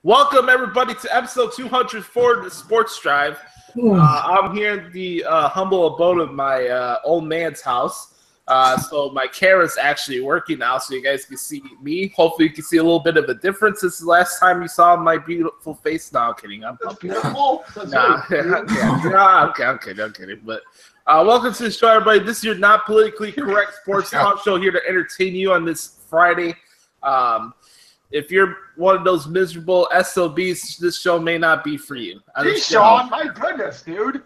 Welcome, everybody, to episode 204 of the Sports Drive. I'm here in the humble abode of my old man's house. So my camera's actually working now, so you guys can see me. Hopefully, you can see a little bit of a difference. This is the last time you saw my beautiful face. No, I'm kidding. That's beautiful. I'm kidding. But welcome to the show, everybody. This is your not politically correct sports talk show here to entertain you on this Friday. If you're one of those miserable SOBs, this show may not be for you. Hey, Sean, my goodness, dude.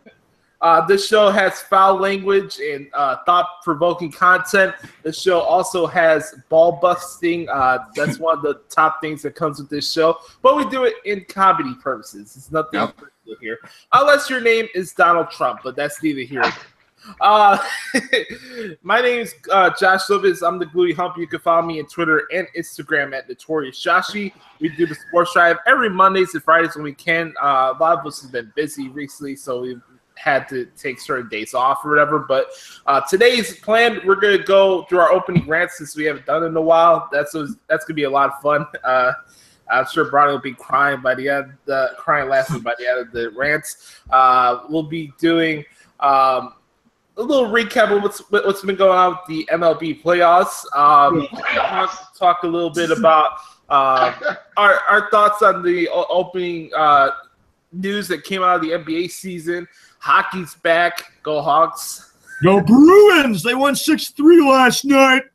This show has foul language and thought-provoking content. This show also has ball busting. That's one of the top things that comes with this show. But we do it in comedy purposes. It's nothing personal here. Unless your name is Donald Trump, but that's neither here nor there. My name is Josh Lopez. I'm the Gluey Hump. You can follow me on Twitter and Instagram at Notorious Joshi. We do the Sports Drive every Mondays and Fridays when we can. A lot of us have been busy recently, so we've had to take certain days off or whatever. But today's plan, we're going to go through our opening rants since we haven't done it in a while. That's going to be a lot of fun. I'm sure Bronny will be crying laughing by the end of the rants. We'll be doing a little recap of what's been going on with the MLB playoffs. Talk a little bit about our thoughts on the opening news that came out of the NBA season. Hockey's back. Go Hawks. Go Bruins. They won 6-3 last night.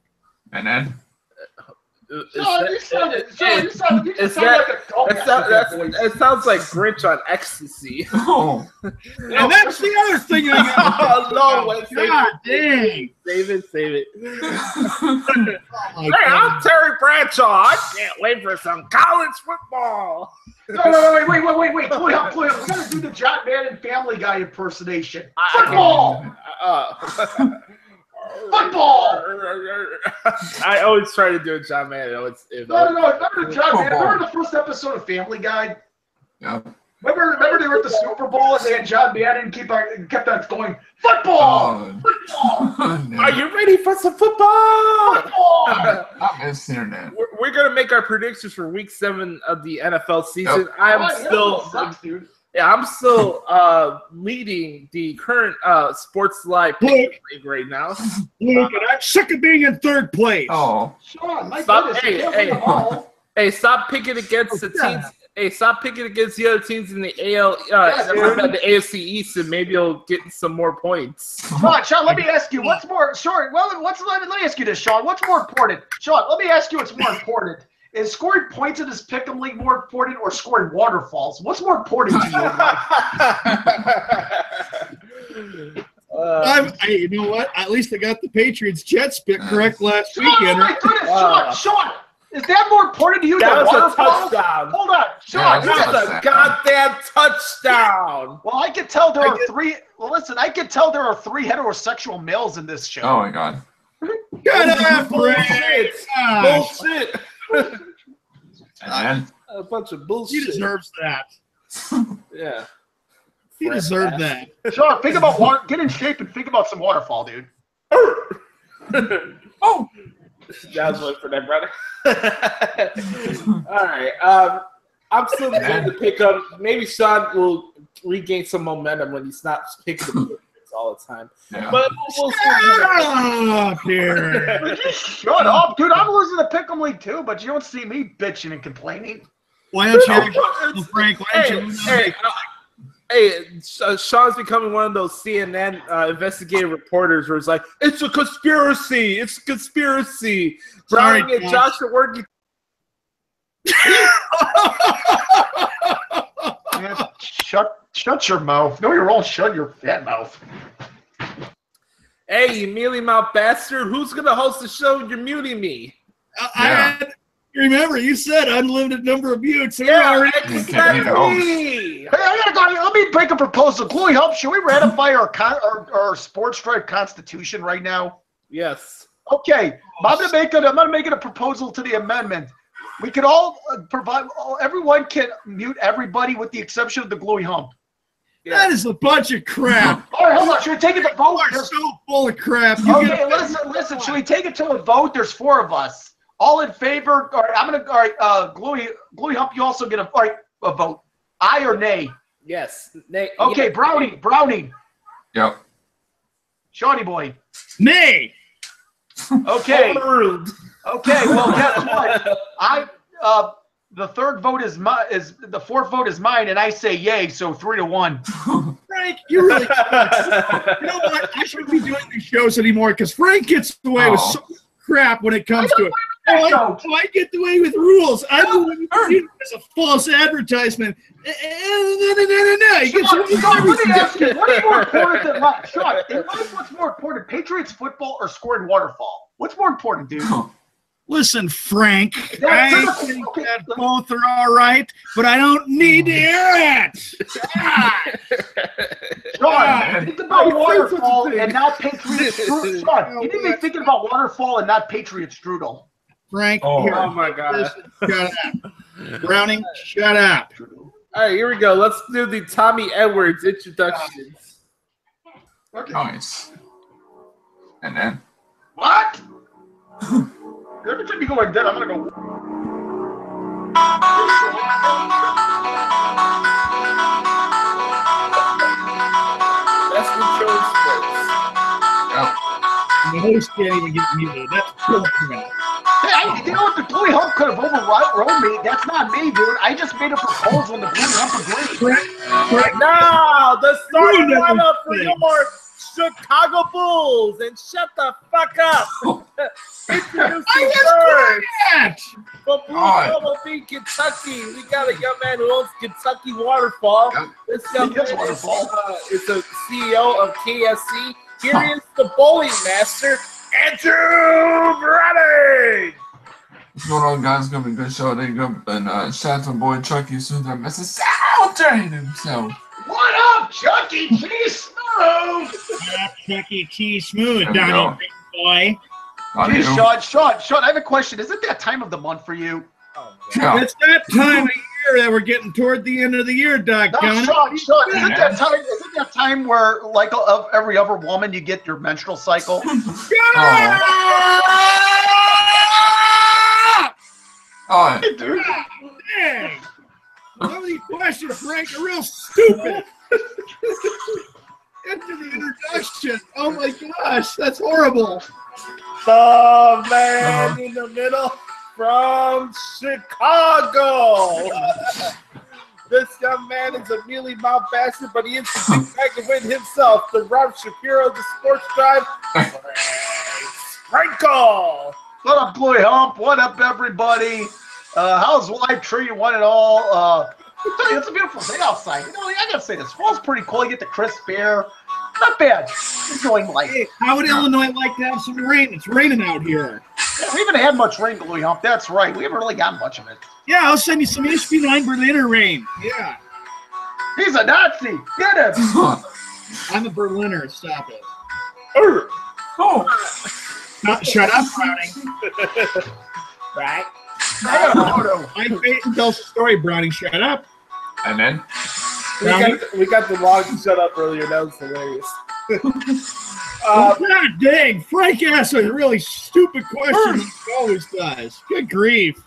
And then? It sounds like Grinch on ecstasy. Oh. And that's the other thing I got. God dang. Save it. Hey, I'm Terry Bradshaw. I can't wait for some college football. No, wait. Pull it up. We gotta do the John Madden Family Guy impersonation. Football! Football! I always try to do a John Madden. No. Remember John Madden? Remember the first episode of Family Guy? Yeah. Remember they were at the Super Bowl and they had John Madden kept on going, football! Football! No. Are you ready for some football? Football! I'm missing internet. We're going to make our predictions for Week 7 of the NFL season. Yep. I'm still leading the current Sports Live pick right now. Look, and I'm sick of being in third place. Oh. Sean, my Stop, goodness. Hey, stop picking against the teams. Hey, stop picking against the other teams in the the AFC East, and maybe you'll get some more points. Sean, let me ask you, what's more short? Well, let me ask you this, Sean. What's more important? Sean, let me ask you what's more important. Is scoring points in this pick'em league more important, or scoring waterfalls? What's more important to you? You know what? At least I got the Patriots Jets pick correct last weekend. Oh my goodness, Sean! Is that more important to you than waterfalls? A touchdown. Hold on, Sean. That's a goddamn touchdown. Well, I can tell there are three. Well, listen, I can tell there are 3 heterosexual males in this show. Oh my God. Bullshit. And A bunch of bullshit. He deserves that. Yeah. He deserved that. Sean, think about get in shape and think about some waterfall, dude. oh, That was one for that, brother. All right. I'm still going to pick up. Maybe Sean will regain some momentum when he stops picking the all the time. yeah. But we'll see. Shut up, dude. I'm losing the pick'em league too, but you don't see me bitching and complaining. Why don't you, Frank? Sean's becoming one of those CNN investigative reporters where it's like, it's a conspiracy. It's a conspiracy. Sorry, Brian and Josh are working. Man, shut your mouth. No, you're all shut your fat mouth. Hey, you mealy mouth bastard. Who's going to host the show? You're muting me. Remember, you said unlimited number of mutes. Yeah, Hey, exactly. let me make a proposal. Chloe, should we ratify our Sports Drive Constitution right now? Yes. Okay, I'm gonna make it a proposal to the amendment. We could all everyone can mute everybody with the exception of the Gluey Hump. Yeah. That is a bunch of crap. All right, hold on. Should we take it to vote? You are so full of crap. Okay, listen. Should we take it to a vote? There's 4 of us. All in favor? All right, I'm gonna. All right, Gluey Hump. You also get a vote. Aye or nay? Yes. Nay. Okay, Yeah. Brownie. Yep. Shawty boy. Nay. Okay. Overruled. Okay. Well, guess what? The third vote is the fourth vote is mine, and I say yay. So 3-1. Frank, you really you know what? I shouldn't be doing these shows anymore because Frank gets away with so much crap when it comes to it. I get away with rules. I believe it's a false advertisement. No. Sean, let me ask you, what is more important than life? Sean, in life, what's more important, Patriots football or scoring waterfall? What's more important, dude? Listen, Frank, I think that both are all right, but I don't need to hear it. Sean, think about waterfall and not Patriots strudel. Sean, you need to be thinking about waterfall and not Patriots strudel. Frank, Oh my God. Shut up. Browning, shut up. All right, here we go. Let's do the Tommy Edwards introductions. Nice. And then. What? Every time you go like that, I'm gonna go. Best intro in sports. Yep. The host can't even get muted. That's bullcrap. Hey, you know what? The Gluey Hump could have overrode me. That's not me, dude. I just made a proposal and the Gluey Hump agreed. No, the starting You know lineup for thing. your Chicago Bulls, and shut the fuck up. Introducing first That. from Blue Bubble Beat, Kentucky. We got a young man who owns Kentucky Waterfall. Yep. This young man Yes, Waterfall. is the CEO of KSC. Here is the bowling master, Andrew Browning. What's going on, guys? It's gonna be a good show. There you go. And shout out to my boy Chucky as soon as I mess this out during himself. What up, Chucky Cheese Smooth? Chuck E. Cheese Smooth, There we Donnie, go. big boy. How do Hey, you? Sean, I have a question. Is it that time of the month for you? Oh, Yeah. It's that time of year that we're getting toward the end of the year, No, doggone it. Sean, is it that time? Is it that time where, like, of every other woman, you get your menstrual cycle? Oh, Dude. Dang. Some of these questions, Frank, are real stupid. Into the introduction. Oh my gosh, that's horrible. the man in the middle from Chicago. This young man is a mealy mouth bastard, but he is the big bag of wind himself. The Rob Shapiro of the Sports Drive, Franco. What up, Gluey Hump? What up, everybody? How's life treating one and all? It's a beautiful day outside. You know, I gotta say this. Fall's pretty cool. You get the crisp air. Not bad. Enjoying life. Hey, how would Illinois like to have some rain? It's raining out here. We haven't had much rain, Gluey Hump. That's right. We haven't really got much of it. Yeah, I'll send you some HB9 Berliner rain. Yeah. He's a Nazi. Get him. I'm a Berliner. Stop it. oh, Shut up, Browning. Right? I got a photo. My fate and tells the story, Browning. Shut up. and then. We got the log shut up earlier. That was hilarious. God dang, Frank asked a really stupid question. He always does. Good grief.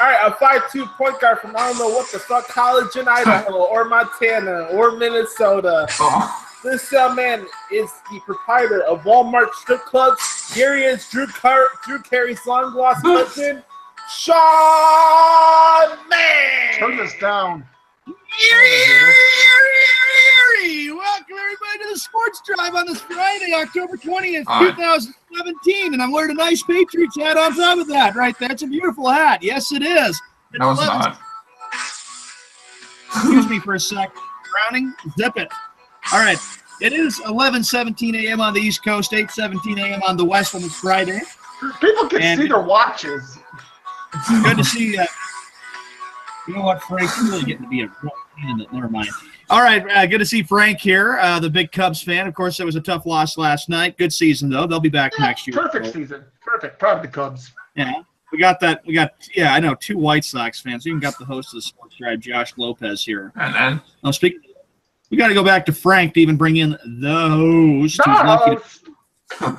All right, a 5'2" point guard from I don't know what the fuck college in Idaho or Montana or Minnesota. Oh, This young man is the proprietor of Walmart strip clubs. Here he is, Drew Carey's long lost cousin, Sean Mann. Turn this down. Welcome everybody to the Sports Drive on this Friday, October 20th, All right. 2017, and I'm wearing a nice Patriots hat on top of that. Right, that's a beautiful hat. Yes, it is. no, it's not. Excuse me for a sec. Browning, zip it. All right, it is 11:17 a.m. on the East Coast, 8:17 a.m. on the West on this Friday. People can And- see their watches. Good to see you. You know what, Frank? You're really getting to be a real pain in the. Never mind. All right, good to see Frank here, the big Cubs fan. Of course, it was a tough loss last night. Good season, though. They'll be back next year. Perfect season. Perfect. Proud of the Cubs. Yeah, we got that. I know, 2 White Sox fans. We even got the host of the Sports Drive, Josh Lopez, here. And then. Now, speaking, we got to go back to Frank to even bring in the host. The who's lucky to host.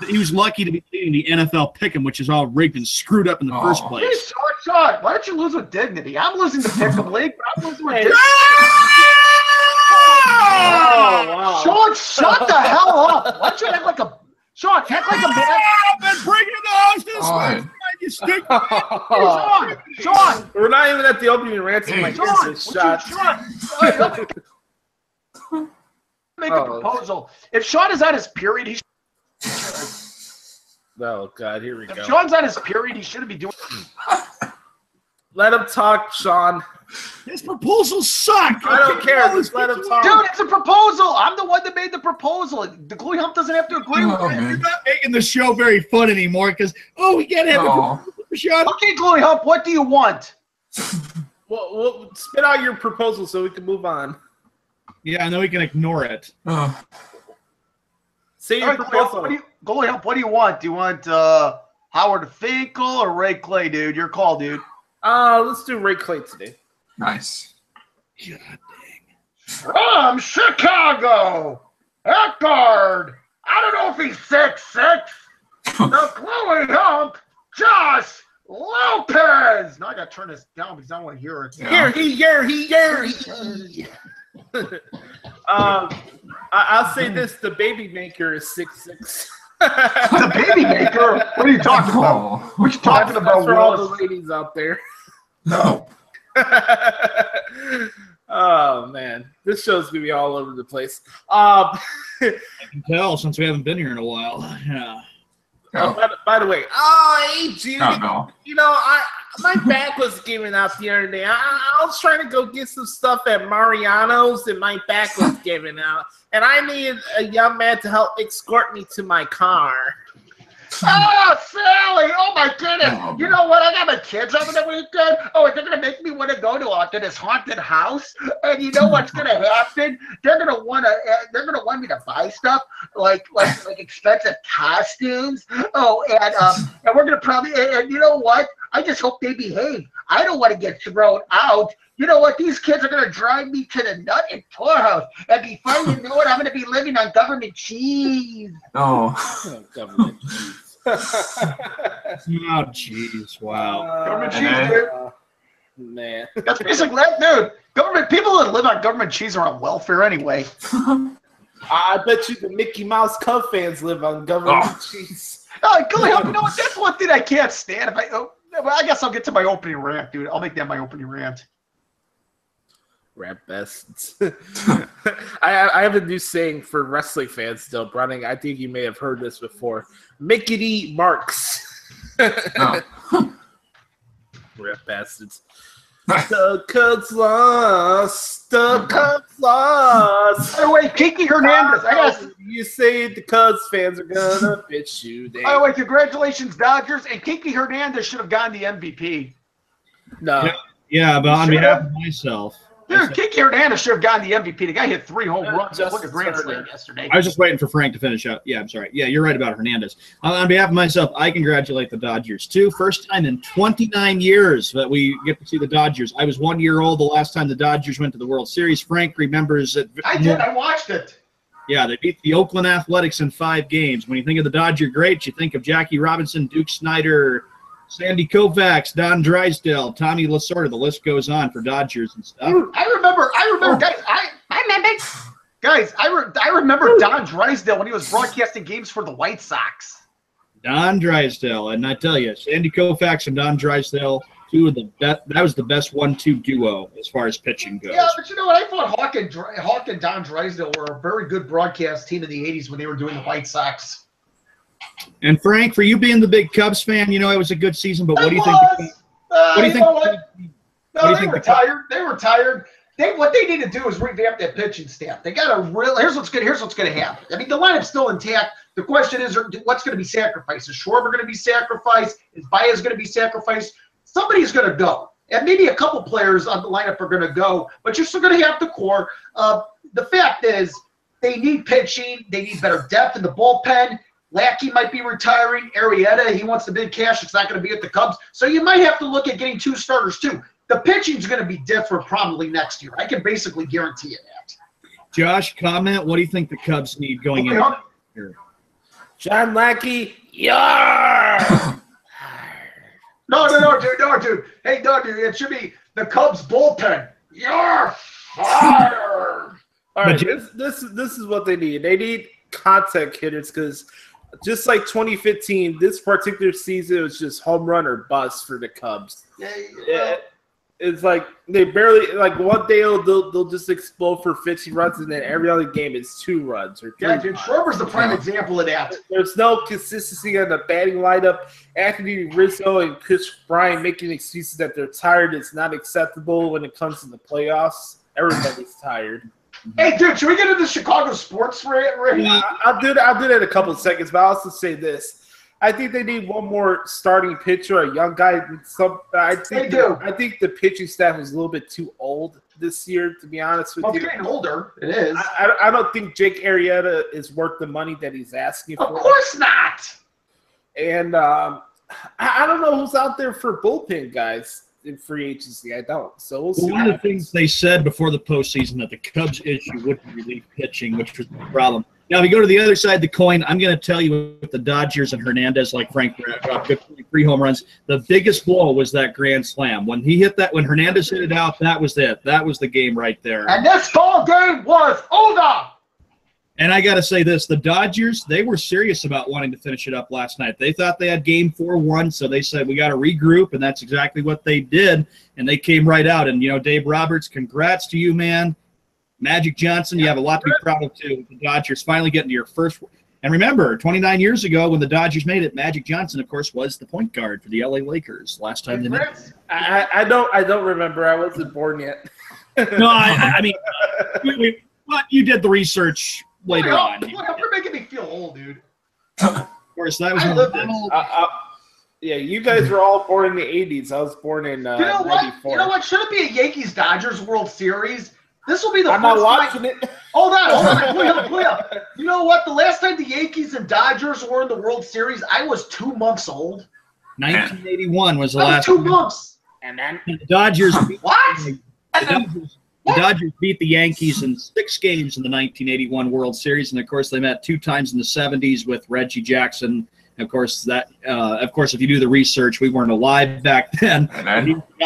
He was lucky to be leading the NFL Pick'em, which is all rigged and screwed up in the first Hey, place. Sean, why don't you lose with dignity? I'm losing the Pick'em League, but I'm losing with dignity. Oh, wow. Sean, shut the hell up. Why don't you act like a Sean? Act like a man. I've been bringing the house to this All one. right. You stick. Sean, We're not even at the opening rant. My Sean, kids are shot. Make a proposal. If Sean is on his period, he Oh, God, here we if go. Sean's on his period, he shouldn't be doing. Let him talk, Sean. His proposals suck. I don't care. Just let him talk. Dude, it's a proposal. I'm the one that made the proposal. The Gluey Hump doesn't have to agree with Oh, it. You're man. not making the show very fun anymore because, we can't have a Oh. proposal for Sean. Okay, Gluey Hump, what do you want? Well, spit out your proposal so we can move on. Yeah, and then we can ignore it. Say your All right, proposal. Gluey Hump, what do you want? Do you want Howard Finkel or Ray Clay, dude? Your call, dude. Let's do Ray Clay today. Nice. God dang. From Chicago, Eckard. I don't know if he's 6'6". The Gluey Hump, Josh Lopez. Now I gotta turn this down because I don't want to hear it. Yeah. I'll say this: the baby maker is 6'6". The baby maker? What are you talking about? Oh. What you talking about, For all the Willis? ladies out there. No. Oh man, this show's gonna be all over the place. I can tell since we haven't been here in a while. Yeah. By the way, hey Judy, No. you know my back was giving out the other day. I was trying to go get some stuff at Mariano's, and my back was giving out, and I needed a young man to help escort me to my car. Oh, Sally! Oh my goodness! Oh, You know what? I got my kids over the weekend. Oh, they're gonna make me want to go to this haunted house. And you know what's gonna happen? They're gonna want me to buy stuff like expensive costumes. Oh, and we're gonna probably and you know what? I just hope they behave. I don't want to get thrown out. You know what? These kids are gonna drive me to the nut and poorhouse, and before you know it, I'm gonna be living on government cheese. Oh. Government. Oh, jeez. Wow. Government cheese, man. dude. Man. That's basically that, dude. Government people that live on government cheese are on welfare anyway. I bet you the Mickey Mouse Cub fans live on government cheese. Gully Hump, you know what? That's one thing I can't stand. Well, I guess I'll get to my opening rant, dude. I'll make that my opening rant. Rap best. I have a new saying for wrestling fans still, Browning. I think you may have heard this before. Mickey Marks. No. Rap bastards. The Cubs lost. The Cubs lost. By the way, Kiki Hernandez. You say the Cubs fans are gonna bitch you. By the way, congratulations, Dodgers. And Kiki Hernandez should have gotten the MVP. No. Yeah, but on behalf of myself. Dude, Kiki Hernandez should have gotten the MVP. The guy hit 3 home runs. Just Look at Grand Turner. Slam yesterday. I was just waiting for Frank to finish up. Yeah, I'm sorry. Yeah, you're right about Hernandez. On behalf of myself, I congratulate the Dodgers, too. First time in 29 years that we get to see the Dodgers. I was 1 year old the last time the Dodgers went to the World Series. Frank remembers it. I did. I watched it. Yeah, they beat the Oakland Athletics in 5 games. When you think of the Dodger greats, you think of Jackie Robinson, Duke Snider, Sandy Koufax, Don Drysdale, Tommy Lasorda. The list goes on for Dodgers and stuff. I remember, guys. I remember Don Drysdale when he was broadcasting games for the White Sox. Don Drysdale, and I tell you, Sandy Koufax and Don Drysdale, two of the best. That was the best 1-2 duo as far as pitching goes. Yeah, but you know what? I thought Hawk and Don Drysdale were a very good broadcast team in the '80s when they were doing the White Sox. And Frank, for you being the big Cubs fan, you know it was a do you think? What do you think? No, What do you they think were tired. They were tired. What they need to do is revamp that pitching staff. They got a real. Here's what's going to happen. I mean, the lineup's still intact. The question is, what's going to be sacrificed? Is Schwarber going to be sacrificed? Is Baez going to be sacrificed? Somebody's going to go, and maybe a couple players on the lineup are going to go. But you're still going to have the core. The fact is, they need pitching. They need better depth in the bullpen. Lackey might be retiring. Arrieta, he wants the big cash. It's not going to be at the Cubs. So you might have to look at getting 2 starters, too. The pitching's going to be different probably next year. I can basically guarantee you that. Josh, comment. What do you think the Cubs need going in? John Lackey, yar! No, dude. Hey, no, dude. It should be the Cubs bullpen. You're fired. All right, this is what they need. They need contact hitters because just like 2015, this particular season was just home run or bust for the Cubs. Yeah. It's like they barely like one day they'll just explode for 50 runs and then every other game is 2 runs or 3 Yeah, dude, Schwarber's the prime example of that. There's no consistency on the batting lineup. Anthony Rizzo and Chris Bryant making excuses that they're tired is not acceptable when it comes to the playoffs. Everybody's tired. Hey, dude, should we get into Chicago sports for it? Yeah, I'll do that in a couple of seconds, but I'll also say this. I think they need one more starting pitcher, a young guy. I think the pitching staff is a little bit too old this year, to be honest with you. It's getting older. It is. I don't think Jake Arrieta is worth the money that he's asking for. Of course not. And I don't know who's out there for bullpen guys in free agency. I don't. So we'll see. One of the things they said before the postseason that the Cubs' issue would be relief pitching, which was the problem. Now, if you go to the other side of the coin, I'm going to tell you with the Dodgers and Hernandez, like Frank brought up, 3 home runs. The biggest blow was that grand slam. When he hit that, when Hernandez hit it out, that was it. That was the game right there. And this ball game was over. And I got to say this, the Dodgers, they were serious about wanting to finish it up last night. They thought they had game 4-1, so they said, we got to regroup, and that's exactly what they did. And they came right out. And, Dave Roberts, congrats to you, man. Magic Johnson, you have a lot to be proud of, too. The Dodgers finally getting to your first. And remember, 29 years ago when the Dodgers made it, Magic Johnson, of course, was the point guard for the LA Lakers last time they made it. I don't remember. I wasn't born yet. No, I mean, but you did the research later on. You're making me feel old, dude. Of course, that was yeah, you guys were all born in the 80s. I was born in 94. You know what? Should it be a Yankees-Dodgers World Series? This will be the I'm first not watching time. it. Hold on. Pull up. You know what? The last time the Yankees and Dodgers were in the World Series, I was 2 months old. 1981 was the I was last 2 months. And then the Dodgers. What? The Dodgers beat the Yankees in 6 games in the 1981 World Series, and of course they met 2 times in the 70s with Reggie Jackson. Of course, if you do the research, we weren't alive back then.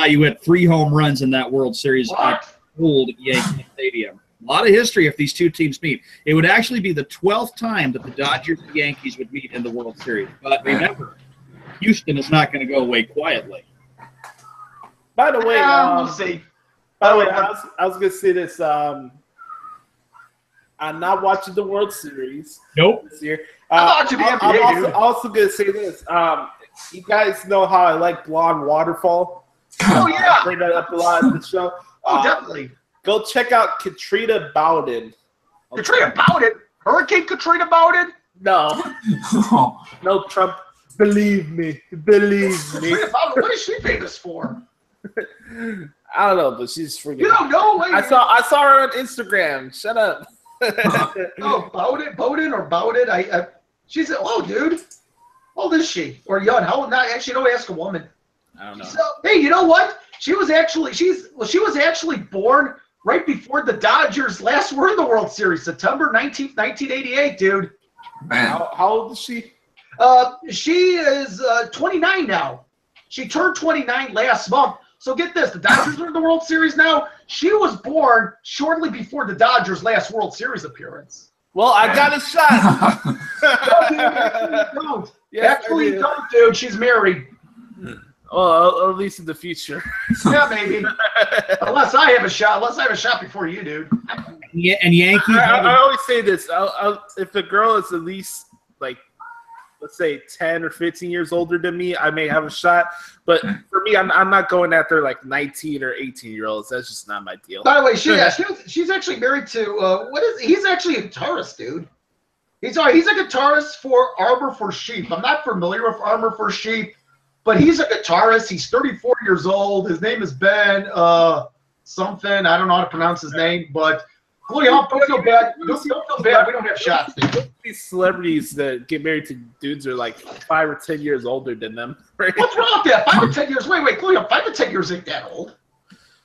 You hit 3 home runs in that World Series at old Yankee Stadium. A lot of history if these 2 teams meet. It would actually be the 12th time that the Dodgers and Yankees would meet in the World Series. But remember, Houston is not going to go away quietly. By the way, we'll see. By the way, I was going to say this. I'm not watching the World Series. Nope. This year. I'm also going to say this. You guys know how I like Blonde Waterfall. Oh, yeah. I bring that up a lot in the show. Definitely. Go check out Katrina Bowden. Katrina Bowden? Hurricane Katrina Bowden? No. No, Trump. Believe me. Believe me. Katrina Bowden, what is she famous for? I don't know, but she's freaking. You don't know? I saw her on Instagram. Shut up. Bowden or Bowden? She's dude. How old is she? Or young? How old? Actually, don't ask a woman. I don't know. Hey, you know what? She was actually born right before the Dodgers last were in the World Series, September 19th, 1988, dude. Man. How old is she? She is 29 now. She turned 29 last month. So get this, the Dodgers are in the World Series now. She was born shortly before the Dodgers' last World Series appearance. Well, I got a shot. Don't. Yes, Actually, don't, dude. She's married. Well, at least in the future. Yeah, maybe. Unless I have a shot before you, dude. Yeah, and Yankees. I always say this: if a girl is at least let's say 10 or 15 years older than me, I may have a shot. But for me, I'm not going after 19 or 18-year-olds. That's just not my deal. By the way, she's actually married to he's actually a guitarist, dude. He's a guitarist for Armor for Sheep. I'm not familiar with Armor for Sheep, but he's a guitarist. He's 34 years old. His name is Ben something. I don't know how to pronounce his name, but don't feel bad. Don't feel bad. We don't have shots, dude. These celebrities that get married to dudes are 5 or 10 years older than them. Right? What's wrong with that? 5 or 10 years? Wait, Cleo, 5 or 10 years ain't that old.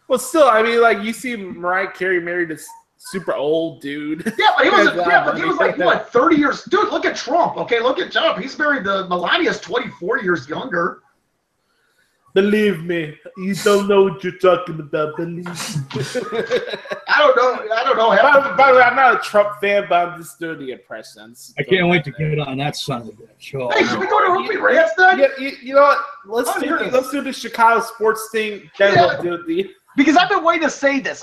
Well, still, I mean, you see Mariah Carey married to super old dude. Yeah, but he was like what, 30 years? Dude, look at Trump. Okay, look at Trump. He's married the Melania's 24 years younger. Believe me, you don't know what you're talking about. Believe me. I don't know. By the way, I'm not a Trump fan, but I'm just doing the impressions. I can't wait to get on that son of a bitch. Oh, Hey, can we go to Hoopy Rants then? Yeah, you know what? Let's do the Chicago sports thing. Then we'll do the. Because I've been waiting to say this.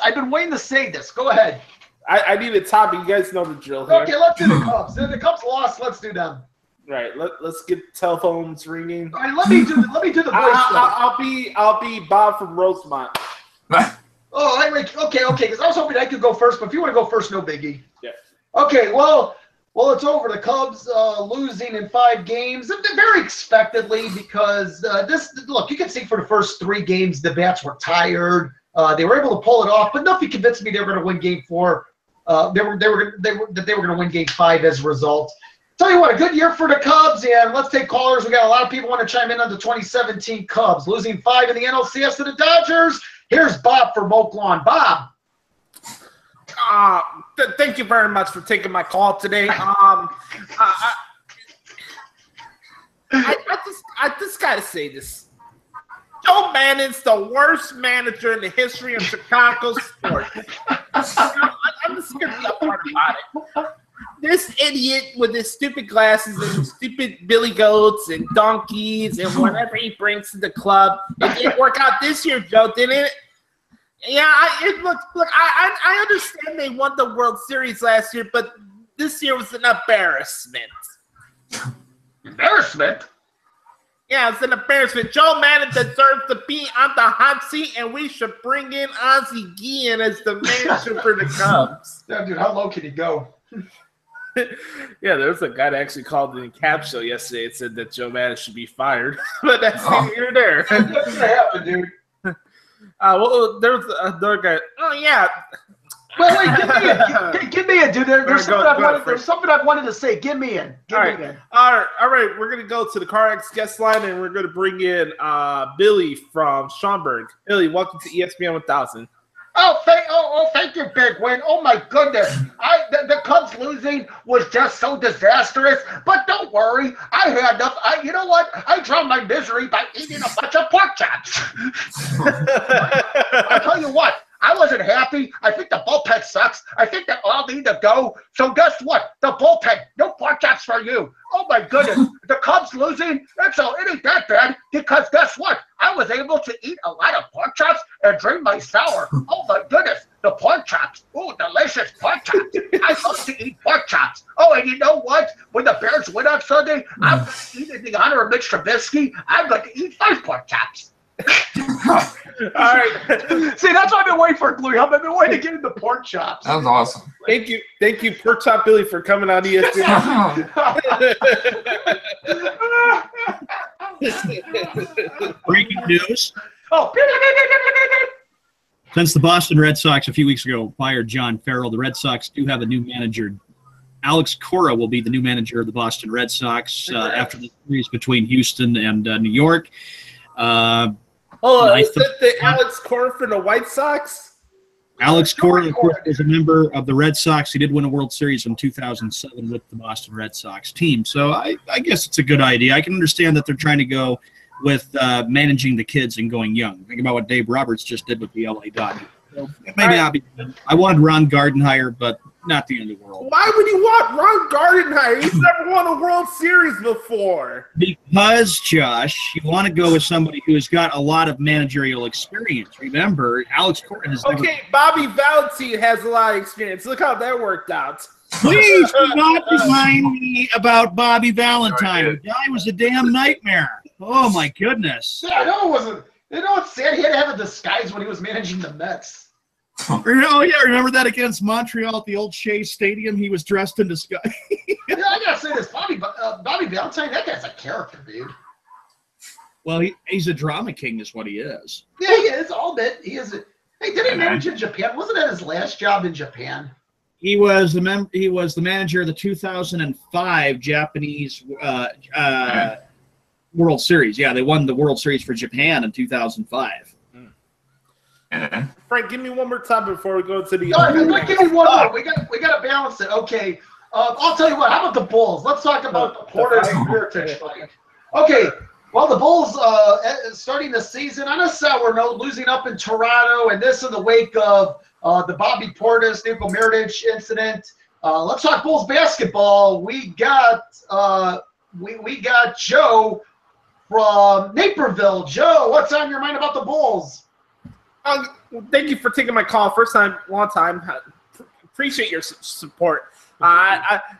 Go ahead. I need a topic. You guys know the drill here. Okay, let's do the Cubs. The Cubs lost. Let's do them. Right. Let's get telephones ringing. All right, let me do the voice. I'll be Bob from Rosemont. Oh, okay. Because I was hoping I could go first, but if you want to go first, no biggie. Yeah. Okay. Well, it's over. The Cubs losing in 5 games, very expectedly, because look, you can see for the first 3 games the bats were tired. They were able to pull it off, but nothing convinced me they were going to win Game 4. They were going to win Game 5 as a result. Tell you what, a good year for the Cubs, and let's take callers. We got a lot of people want to chime in on the 2017 Cubs, losing 5 in the NLCS to the Dodgers. Here's Bob from Oak Lawn. Bob. Thank you very much for taking my call today. I just gotta say this. Joe Mannon's the worst manager in the history of Chicago sports. I'm just gonna be upfront about it. This idiot with his stupid glasses and his stupid billy goats and donkeys and whatever he brings to the club. It didn't work out this year, Joe, didn't it? Yeah, I understand they won the World Series last year, but this year was an embarrassment. Embarrassment? Yeah, it's an embarrassment. Joe Maddon deserves to be on the hot seat, and we should bring in Ozzie Guillen as the manager for the Cubs. Yeah, dude, how low can he go? Yeah, there was a guy that actually called in the Cap show yesterday and said that Joe Maddon should be fired, but that's neither here nor there. What's gonna happen, dude? Well, there was another guy. Oh yeah. Wait, give me a dude. There's something I wanted to say. Give me in. All right. We're gonna go to the CarX guest line, and we're gonna bring in Billy from Schaumburg. Billy, welcome to ESPN 1000. Thank you, Big Win. Oh my goodness, the Cubs losing was just so disastrous. But don't worry, I had enough. You know what? I drowned my misery by eating a bunch of pork chops. I'll tell you what. I wasn't happy. I think the bullpen sucks. I think they all need to go. So guess what? The bullpen, no pork chops for you. Oh my goodness. The Cubs losing, it ain't that bad, because guess what? I was able to eat a lot of pork chops and drink my sour. Oh my goodness. The pork chops. Oh, delicious pork chops. I love to eat pork chops. Oh, and you know what? When the Bears win on Sunday, I'm going to eat in the honor of Mitch Trubisky. I'm going to eat 5 pork chops. All right. See, that's what I've been waiting for, Bluey. I've been waiting to get into pork chops. That was awesome. Thank you, Pork Chop Billy, for coming on ESPN. Breaking news. Oh. Since the Boston Red Sox a few weeks ago fired John Farrell, the Red Sox do have a new manager. Alex Cora will be the new manager of the Boston Red Sox after the series between Houston and New York. Is that the Alex Cora for the White Sox? Alex Cora, of course, is a member of the Red Sox. He did win a World Series in 2007 with the Boston Red Sox team. So I guess it's a good idea. I can understand that they're trying to go with managing the kids and going young. Think about what Dave Roberts just did with the LA Dodgers. So maybe I'll be. I wanted Ron Gardenhire, but not the end of the world. Why would you want Ron Gardenhire? He's never won a World Series before. Because, Josh, you want to go with somebody who has got a lot of managerial experience. Remember, Alex Cora has never... Bobby Valentine has a lot of experience. Look how that worked out. Please do not remind me about Bobby Valentine. The guy was a damn nightmare. Oh, my goodness. Yeah, I know it wasn't. You know what's sad? He had to have a disguise when he was managing the Mets. Oh, yeah, remember that against Montreal at the old Shea Stadium? He was dressed in disguise. Yeah, I got to say this. Bobby Valentine, that guy's a character, dude. Well, he's a drama king is what he is. Yeah, he is, all bit. He is. Hey, did he manage in Japan? Wasn't that his last job in Japan? He was the manager of the 2005 Japanese World Series. Yeah, they won the World Series for Japan in 2005. Yeah. Frank, give me one more time before we go to the. Give me one more. We got to balance it. Okay. I'll tell you what. How about the Bulls? Let's talk about the Porter and Mirotic fight. Okay. Well, the Bulls starting the season on a sour note, losing up in Toronto, and this in the wake of the Bobby Portis, Niko Mirotic incident. Let's talk Bulls basketball. We got Joe from Naperville. Joe, what's on your mind about the Bulls? Thank you for taking my call. First time, long time. Appreciate your support.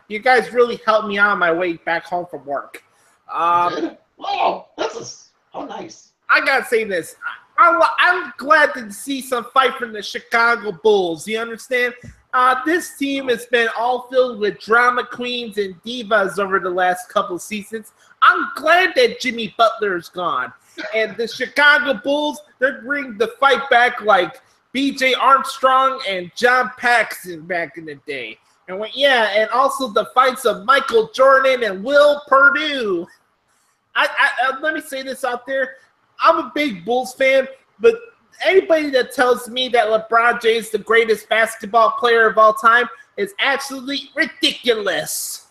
You guys really helped me out on my way back home from work. Wow, how nice. I gotta say this. I'm glad to see some fight from the Chicago Bulls. You understand? This team has been all filled with drama queens and divas over the last couple of seasons. I'm glad that Jimmy Butler is gone. And the Chicago Bulls, they're bringing the fight back like B.J. Armstrong and John Paxson back in the day. And and also the fights of Michael Jordan and Will Perdue. Let me say this out there. I'm a big Bulls fan, but anybody that tells me that LeBron James is the greatest basketball player of all time is absolutely ridiculous.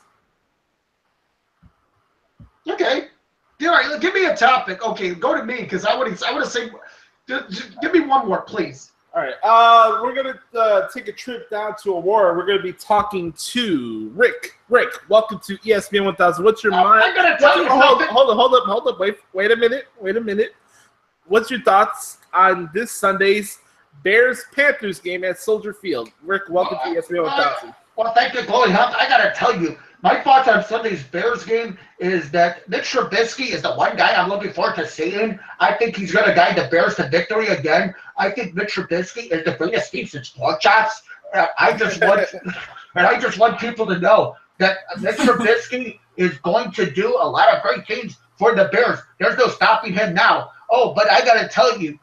Okay. All right, give me a topic. Okay, go to me because I want to say, just give me one more, please. All right. We're going to take a trip down to Aurora. We're going to be talking to Rick. Rick, welcome to ESPN 1000. What's your mind? I'm going to tell you something. Hold up. Wait a minute. What's your thoughts on this Sunday's Bears-Panthers game at Soldier Field? Rick, welcome to ESPN 1000. Well, thank you, Chloe Hunt. I got to tell you, my thoughts on Sunday's Bears game is that Mitch Trubisky is the one guy I'm looking forward to seeing. I think he's going to guide the Bears to victory again. I think Mitch Trubisky is the greatest thief since pork chops. I just want people to know that Mitch Trubisky is going to do a lot of great things for the Bears. There's no stopping him now. Oh, but I got to tell you,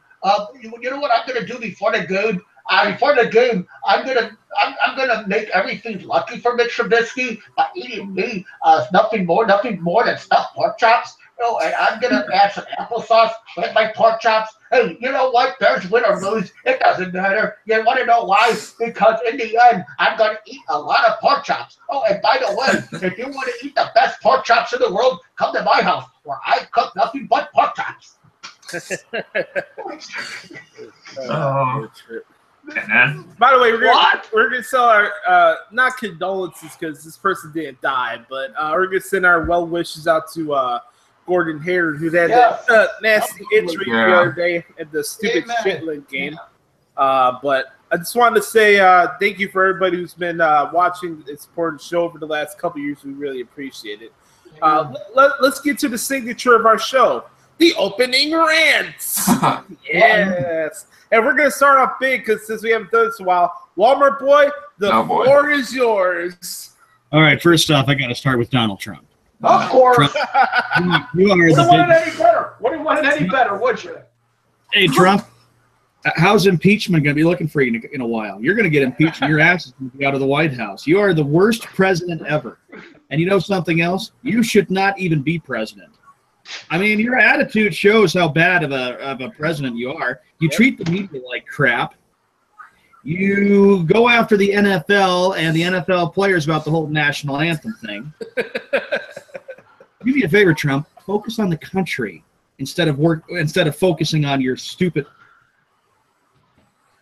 you know what I'm going to do before the game? Before the game, I'm gonna make everything lucky for Mitch Trubisky by eating me nothing more than stuffed pork chops. Oh, and I'm gonna add some applesauce with my pork chops. Hey, you know what? Bears win or lose, it doesn't matter. You want to know why? Because in the end, I'm gonna eat a lot of pork chops. Oh, and by the way, if you want to eat the best pork chops in the world, come to my house where I cook nothing but pork chops. By the way, we're gonna sell our not condolences because this person didn't die, but we're gonna send our well wishes out to Gordon Hayward, who had that nasty injury the other day at the stupid Shitland game. But I just wanted to say thank you for everybody who's been watching and supporting the show over the last couple of years. We really appreciate it. Let's get to the signature of our show, the opening rants. Yes. And we're going to start off big because since we haven't done this in a while, Walmart boy, the floor is yours. All right, first off, I got to start with Donald Trump. Of course. Trump, you are the What do you want any better, would you? Hey, Trump, how's impeachment going to be looking for you in a while? You're going to get impeached and your ass is going to be out of the White House. You are the worst president ever. And you know something else? You should not even be president. I mean, your attitude shows how bad of a president you are. You treat the media like crap. You go after the NFL and the NFL players about the whole national anthem thing. Do me a favor, Trump. Focus on the country instead of focusing on your stupid.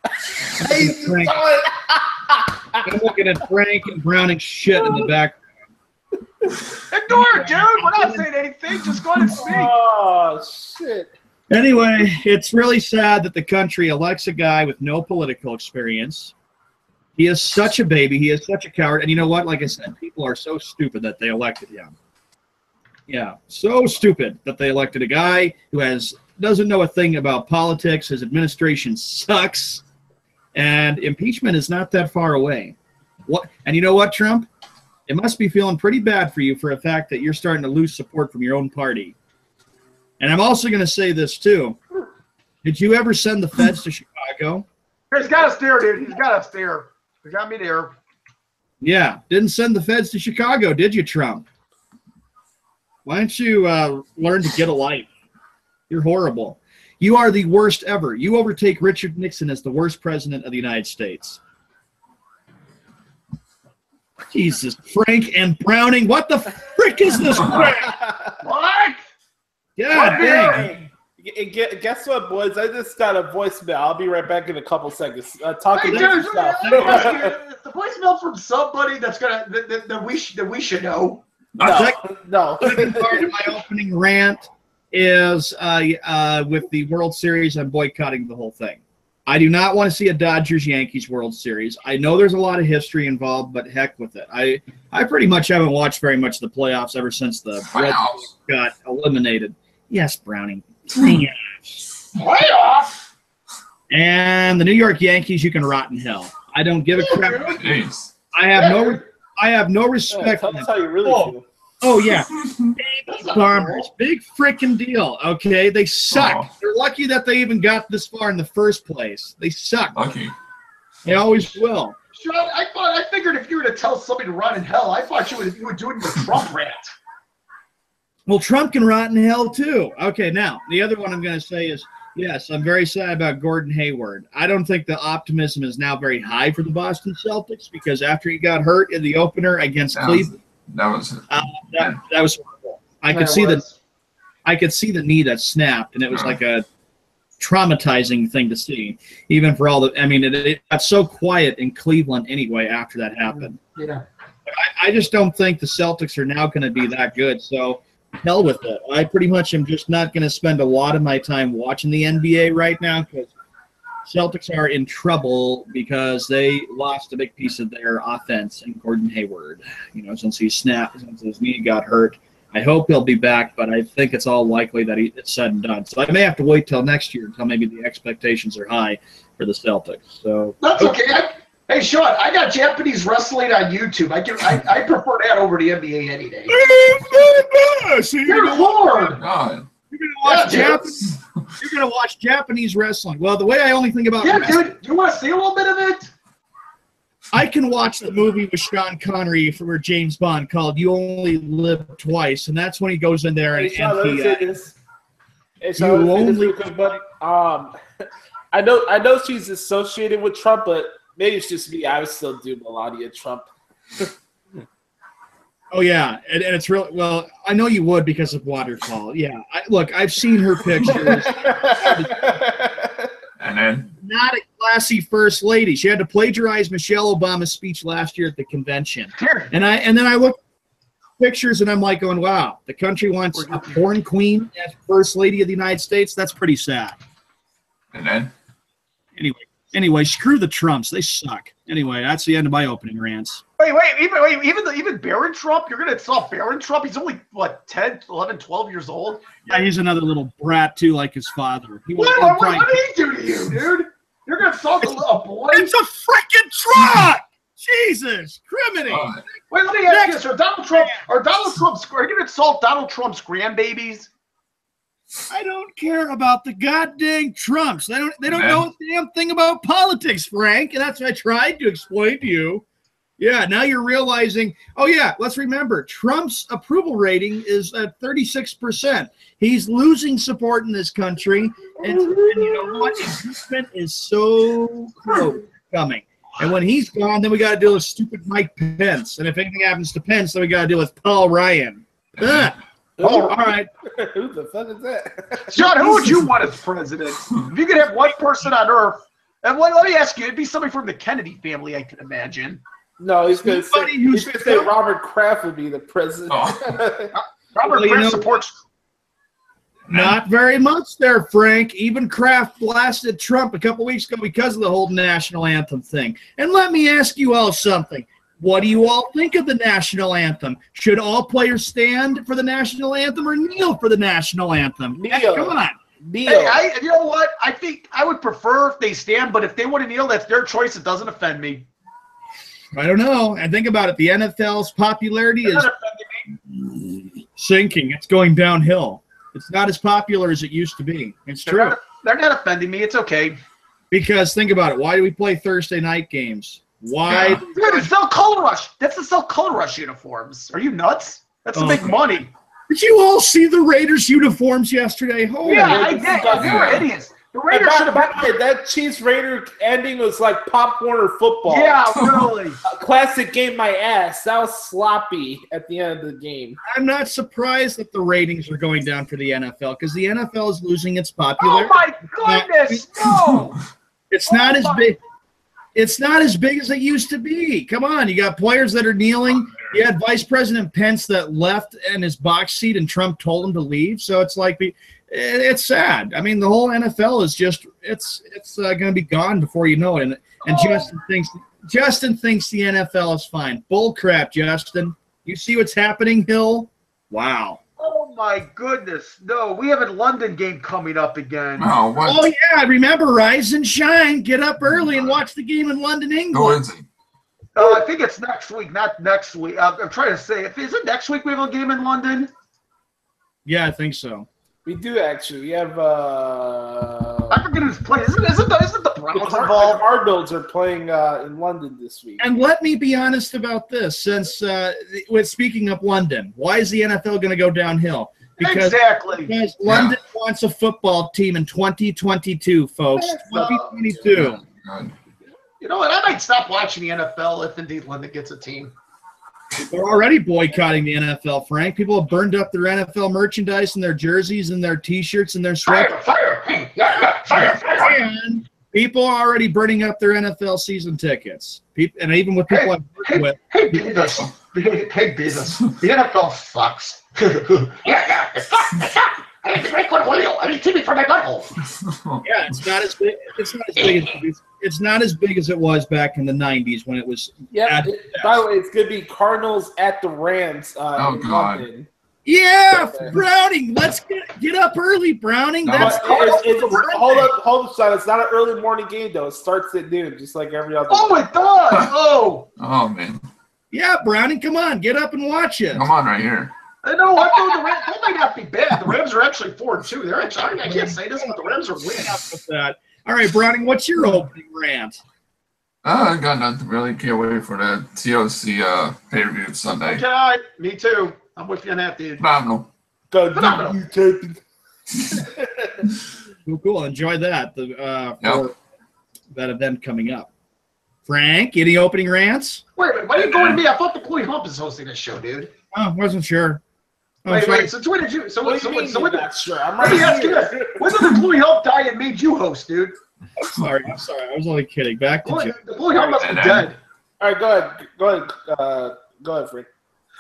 I'm looking at Frank and Browning shit in the back. Ignore it, dude. We're not saying anything. Just go ahead and speak. Oh, shit. Anyway, it's really sad that the country elects a guy with no political experience. He is such a baby. He is such a coward. And you know what? Like I said, people are so stupid that they elected him. Yeah, so stupid that they elected a guy who doesn't know a thing about politics. His administration sucks. And impeachment is not that far away. And you know what, Trump? It must be feeling pretty bad for you for a fact that you're starting to lose support from your own party. And I'm also going to say this, too. Did you ever send the feds to Chicago? He's got us there, dude. He's got us there. He got me there. Yeah. Didn't send the feds to Chicago, did you, Trump? Why don't you learn to get a life? You're horrible. You are the worst ever. You overtake Richard Nixon as the worst president of the United States. Jesus, Frank and Browning. What the frick is this crap? What? God dang. Guess what, boys? I just got a voicemail. I'll be right back in a couple seconds. Talking Hey, to dude, stuff. the voicemail from somebody that's gonna that we should know. No. Second part of my opening rant is with the World Series. I'm boycotting the whole thing. I do not want to see a Dodgers-Yankees World Series. I know there's a lot of history involved, but heck with it. I pretty much haven't watched very much of the playoffs ever since the Red Sox got eliminated. Yes, Browning. Playoffs? And the New York Yankees, you can rot in hell. I don't give a crap. Jeez. I have no respect for them. That's how you really feel. Oh, yeah. Baby Bombers. Big freaking deal, okay? They suck. Oh. They're lucky that they even got this far in the first place. They suck. Lucky. They always will. Sean, I figured if you were to tell somebody to run in hell, I thought you were doing the Trump rant. Well, Trump can rot in hell, too. Okay, now, the other one I'm going to say is, yes, I'm very sad about Gordon Hayward. I don't think the optimism is now very high for the Boston Celtics because after he got hurt in the opener against Cleveland, That was it. that was horrible. I could see the knee that snapped, and it was like a traumatizing thing to see, even for all the. I mean, it got so quiet in Cleveland anyway after that happened. Yeah. I just don't think the Celtics are now going to be that good. So hell with it. I pretty much am just not going to spend a lot of my time watching the NBA right now because Celtics are in trouble because they lost a big piece of their offense in Gordon Hayward. You know, since he snapped, since his knee got hurt. I hope he'll be back, but I think it's all likely that it's said and done. So I may have to wait till next year until maybe the expectations are high for the Celtics. So That's okay. Hey, Sean, I got Japanese wrestling on YouTube. I prefer that over the NBA any day. You're Lord. God. You're gonna watch Japanese wrestling. Well, the way I only think about Dude, you want to see a little bit of it? I can watch the movie with Sean Connery for James Bond called "You Only Live Twice," and that's when he goes in there and I know she's associated with Trump, but maybe it's just me. I would still do Melania Trump. Oh yeah, and it's really well. I know you would because of Waterfall. Yeah, look, I've seen her pictures. And then Not a classy first lady. She had to plagiarize Michelle Obama's speech last year at the convention. Here. And then I look at pictures and I'm like going, wow, the country wants a porn queen as first lady of the United States. That's pretty sad. and then Anyway, screw the Trumps. They suck. Anyway, that's the end of my opening rants. Wait, even Barron Trump? You're going to insult Barron Trump? He's only, what, 10, 11, 12 years old? Yeah, he's another little brat, too, like his father. What did he do to you, dude? You're going to insult a boy? It's a freaking truck! Jesus, criminy! Wait, let me ask you this. Are you going to insult Donald Trump's grandbabies? I don't care about the goddamn Trumps. They don't know a damn thing about politics, Frank. And that's what I tried to explain to you. Yeah, now you're realizing, oh yeah, let's remember, Trump's approval rating is at 36%. He's losing support in this country. And you know what? Impeachment is so close coming. And when he's gone, then we got to deal with stupid Mike Pence. And if anything happens to Pence, then we got to deal with Paul Ryan. All right. Who the fuck is that? John, who would you want as president? If you could have one person on Earth, and let me ask you, it'd be somebody from the Kennedy family, I can imagine. No, he's going to say Robert Kraft would be the president. Robert Kraft supports. Not very much there, Frank. Even Kraft blasted Trump a couple weeks ago because of the whole national anthem thing. And let me ask you all something. What do you all think of the national anthem? Should all players stand for the national anthem or kneel for the national anthem? Kneel. Come on. Kneel. Hey, you know what? I think I would prefer if they stand, but if they want to kneel, that's their choice. It doesn't offend me. I don't know. And think about it. The NFL's popularity is sinking. It's going downhill. It's not as popular as it used to be. It's true. They're not offending me. It's okay. Because think about it. Why do we play Thursday night games? Why? Dude, it's Sell Color Rush. That's the Sell Color Rush uniforms. Are you nuts? That's to make money. Did you all see the Raiders uniforms yesterday? Holy I did. They were idiots. The Raiders should have been. That Chiefs Raider ending was like Pop Warner football. Yeah, really. Classic game my ass. That was sloppy at the end of the game. I'm not surprised that the ratings are going down for the NFL because the NFL is losing its popularity. Oh my goodness, no! It's not as big. It's not as big as it used to be. Come on, you got players that are kneeling. You had Vice President Pence that left in his box seat, and Trump told him to leave. So it's like it's sad. I mean, the whole NFL is just it's going to be gone before you know it. And Justin thinks the NFL is fine. Bull crap, Justin. You see what's happening, Hill? Wow. Oh my goodness! No, we have a London game coming up again. Oh, what? Oh yeah, remember Rise and Shine. Get up early and watch the game in London, Who England. is it? I think it's next week, not next week. I'm trying to say, is it next week we have a game in London? Yeah, I think so. We do actually. We have I forget who's playing. Isn't the Browns the involved? Cardinals are playing in London this week. And let me be honest about this. Since with speaking of London, why is the NFL going to go downhill? Because London wants a football team in 2022, folks. 2022. God. You know what? I might stop watching the NFL if indeed London gets a team. They're already boycotting the NFL, Frank. People have burned up their NFL merchandise and their jerseys and their T-shirts and their sweaters. Fire! And people are already burning up their NFL season tickets. And even with people I've worked with. Hey, Bezos. Hey, Bezos. The NFL sucks. Yeah, it sucks. I need to drink one wheel. I need TV for my butthole. Yeah, it's not as big. It's not as big as it was back in the '90s when it was. Yeah. By the way, it's going to be Cardinals at the Rams. Oh, God. London. Yeah, Browning. Let's get up early, Browning. That's hold up, son. It's not an early morning game though. It starts at noon, just like every other. Oh, it does. Oh. Oh, man. Yeah, Browning, come on, get up and watch it. Come on, right here. I know what though. The Rams, they might not be bad. The Rams are actually 4-2. They're actually. I can't say this, but the Rams are winning. With that. All right, Browning, what's your opening rant? I got nothing really. Can't wait for the TOC pay-per-view Sunday. Okay, me too. I'm with you on that, dude. Phenomenal. Cool. Enjoy that. For that event coming up. Frank, any opening rants? Wait, why are you going to me? I thought the Bluey Hump is hosting this show, dude. Oh, wasn't sure. Wait. So when did you? So What when? do you mean So you're when? not sure? I'm Let me right ask you here. this: when did the Bluey Hump die and made you host, dude? I'm sorry. I was only kidding. Back to Jim. The Bluey Hump must be dead. All right, go ahead, Frank.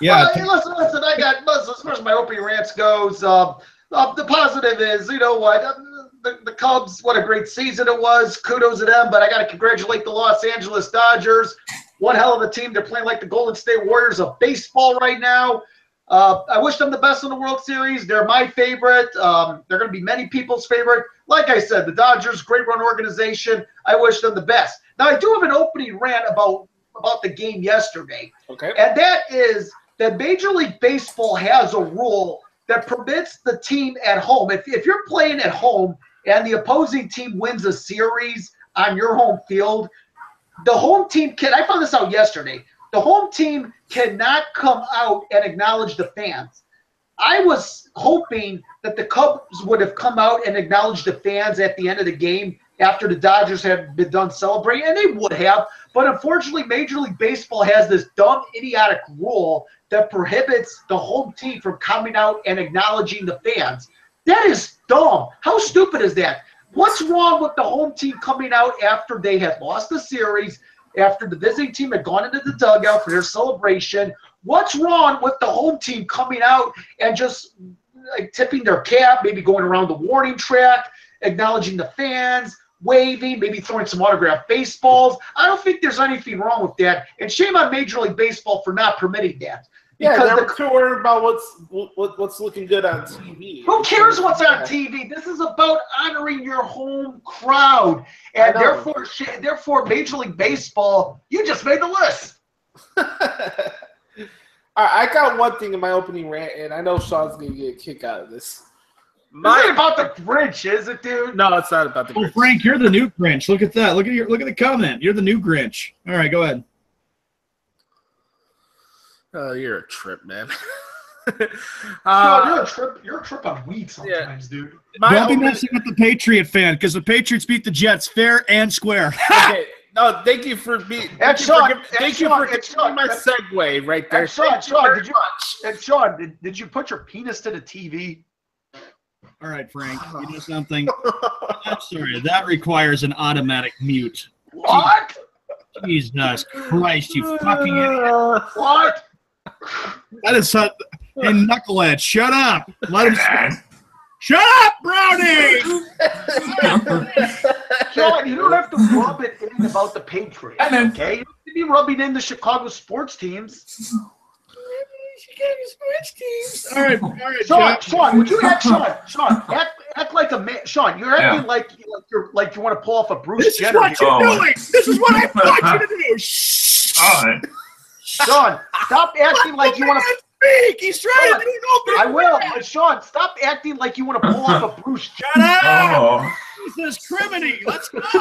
Yeah. Hey, listen. I got as far as my opening rants goes. The positive is, you know what? The Cubs, what a great season it was. Kudos to them, but I got to congratulate the Los Angeles Dodgers. One hell of a team. They're playing like the Golden State Warriors of baseball right now. I wish them the best in the World Series. They're my favorite. They're going to be many people's favorite. Like I said, the Dodgers, great run organization. I wish them the best. Now, I do have an opening rant about the game yesterday. Okay. And that is that Major League Baseball has a rule that permits the team at home. If you're playing at home and the opposing team wins a series on your home field, the home team I found this out yesterday. The home team cannot come out and acknowledge the fans. I was hoping that the Cubs would have come out and acknowledged the fans at the end of the game after the Dodgers had been done celebrating, and they would have. But unfortunately, Major League Baseball has this dumb, idiotic rule that prohibits the home team from coming out and acknowledging the fans. That is dumb. How stupid is that? What's wrong with the home team coming out after they had lost the series, after the visiting team had gone into the dugout for their celebration? What's wrong with the home team coming out and just like tipping their cap, maybe going around the warning track, acknowledging the fans, waving, maybe throwing some autographed baseballs? I don't think there's anything wrong with that. And shame on Major League Baseball for not permitting that. Yeah, Because they're too worried about what's looking good on TV. Who cares what's on TV? This is about honoring your home crowd. And therefore, Major League Baseball, you just made the list. All right, I got one thing in my opening rant, and I know Sean's going to get a kick out of this. It's not about the Grinch, is it, dude? No, it's not about the Oh, Grinch. Frank, you're the new Grinch. Look at that. Look at the comment. You're the new Grinch. All right, go ahead. Oh, you're a trip, man. You're a trip on weed sometimes, dude. Don't be messing with the Patriot fan because the Patriots beat the Jets fair and square. Okay. No, thank you for being. Thank you for giving my segue right there. Sean, did you put your penis to the TV? All right, Frank. You know something? I'm sorry. That requires an automatic mute. What? Jesus Christ, you fucking idiot. What? That is such. Hey, knucklehead, shut up. Let him speak. Shut up, Brownie! Sean, you don't have to rub it in about the Patriots, okay? You don't have to be rubbing in the Chicago sports teams. All right, Sean, would you act, Sean, act like a man. Sean, you're acting like you want to pull off a Bruce Jenner. This is what you're doing. This is what I want you to do. Shh. All right. Sean, stop acting like you want to speak. He's trying to do I will, but Sean, stop acting like you want to pull off a Bruce. Shut up! Jesus criminy. Let's go. I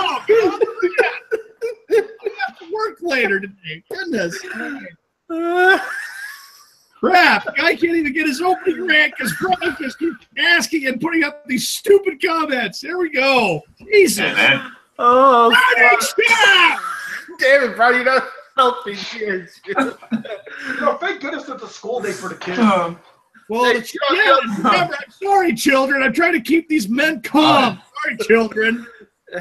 have to work later today. Goodness. Crap. Guy can't even get his opening rant because Frank just keeps asking and putting up these stupid comments. There we go. Jesus. Oh, stop! damn it, bro. You're not helping kids. Thank goodness it's a school day for the kids. Well, remember, I'm sorry, children. I'm trying to keep these men calm. Sorry, children.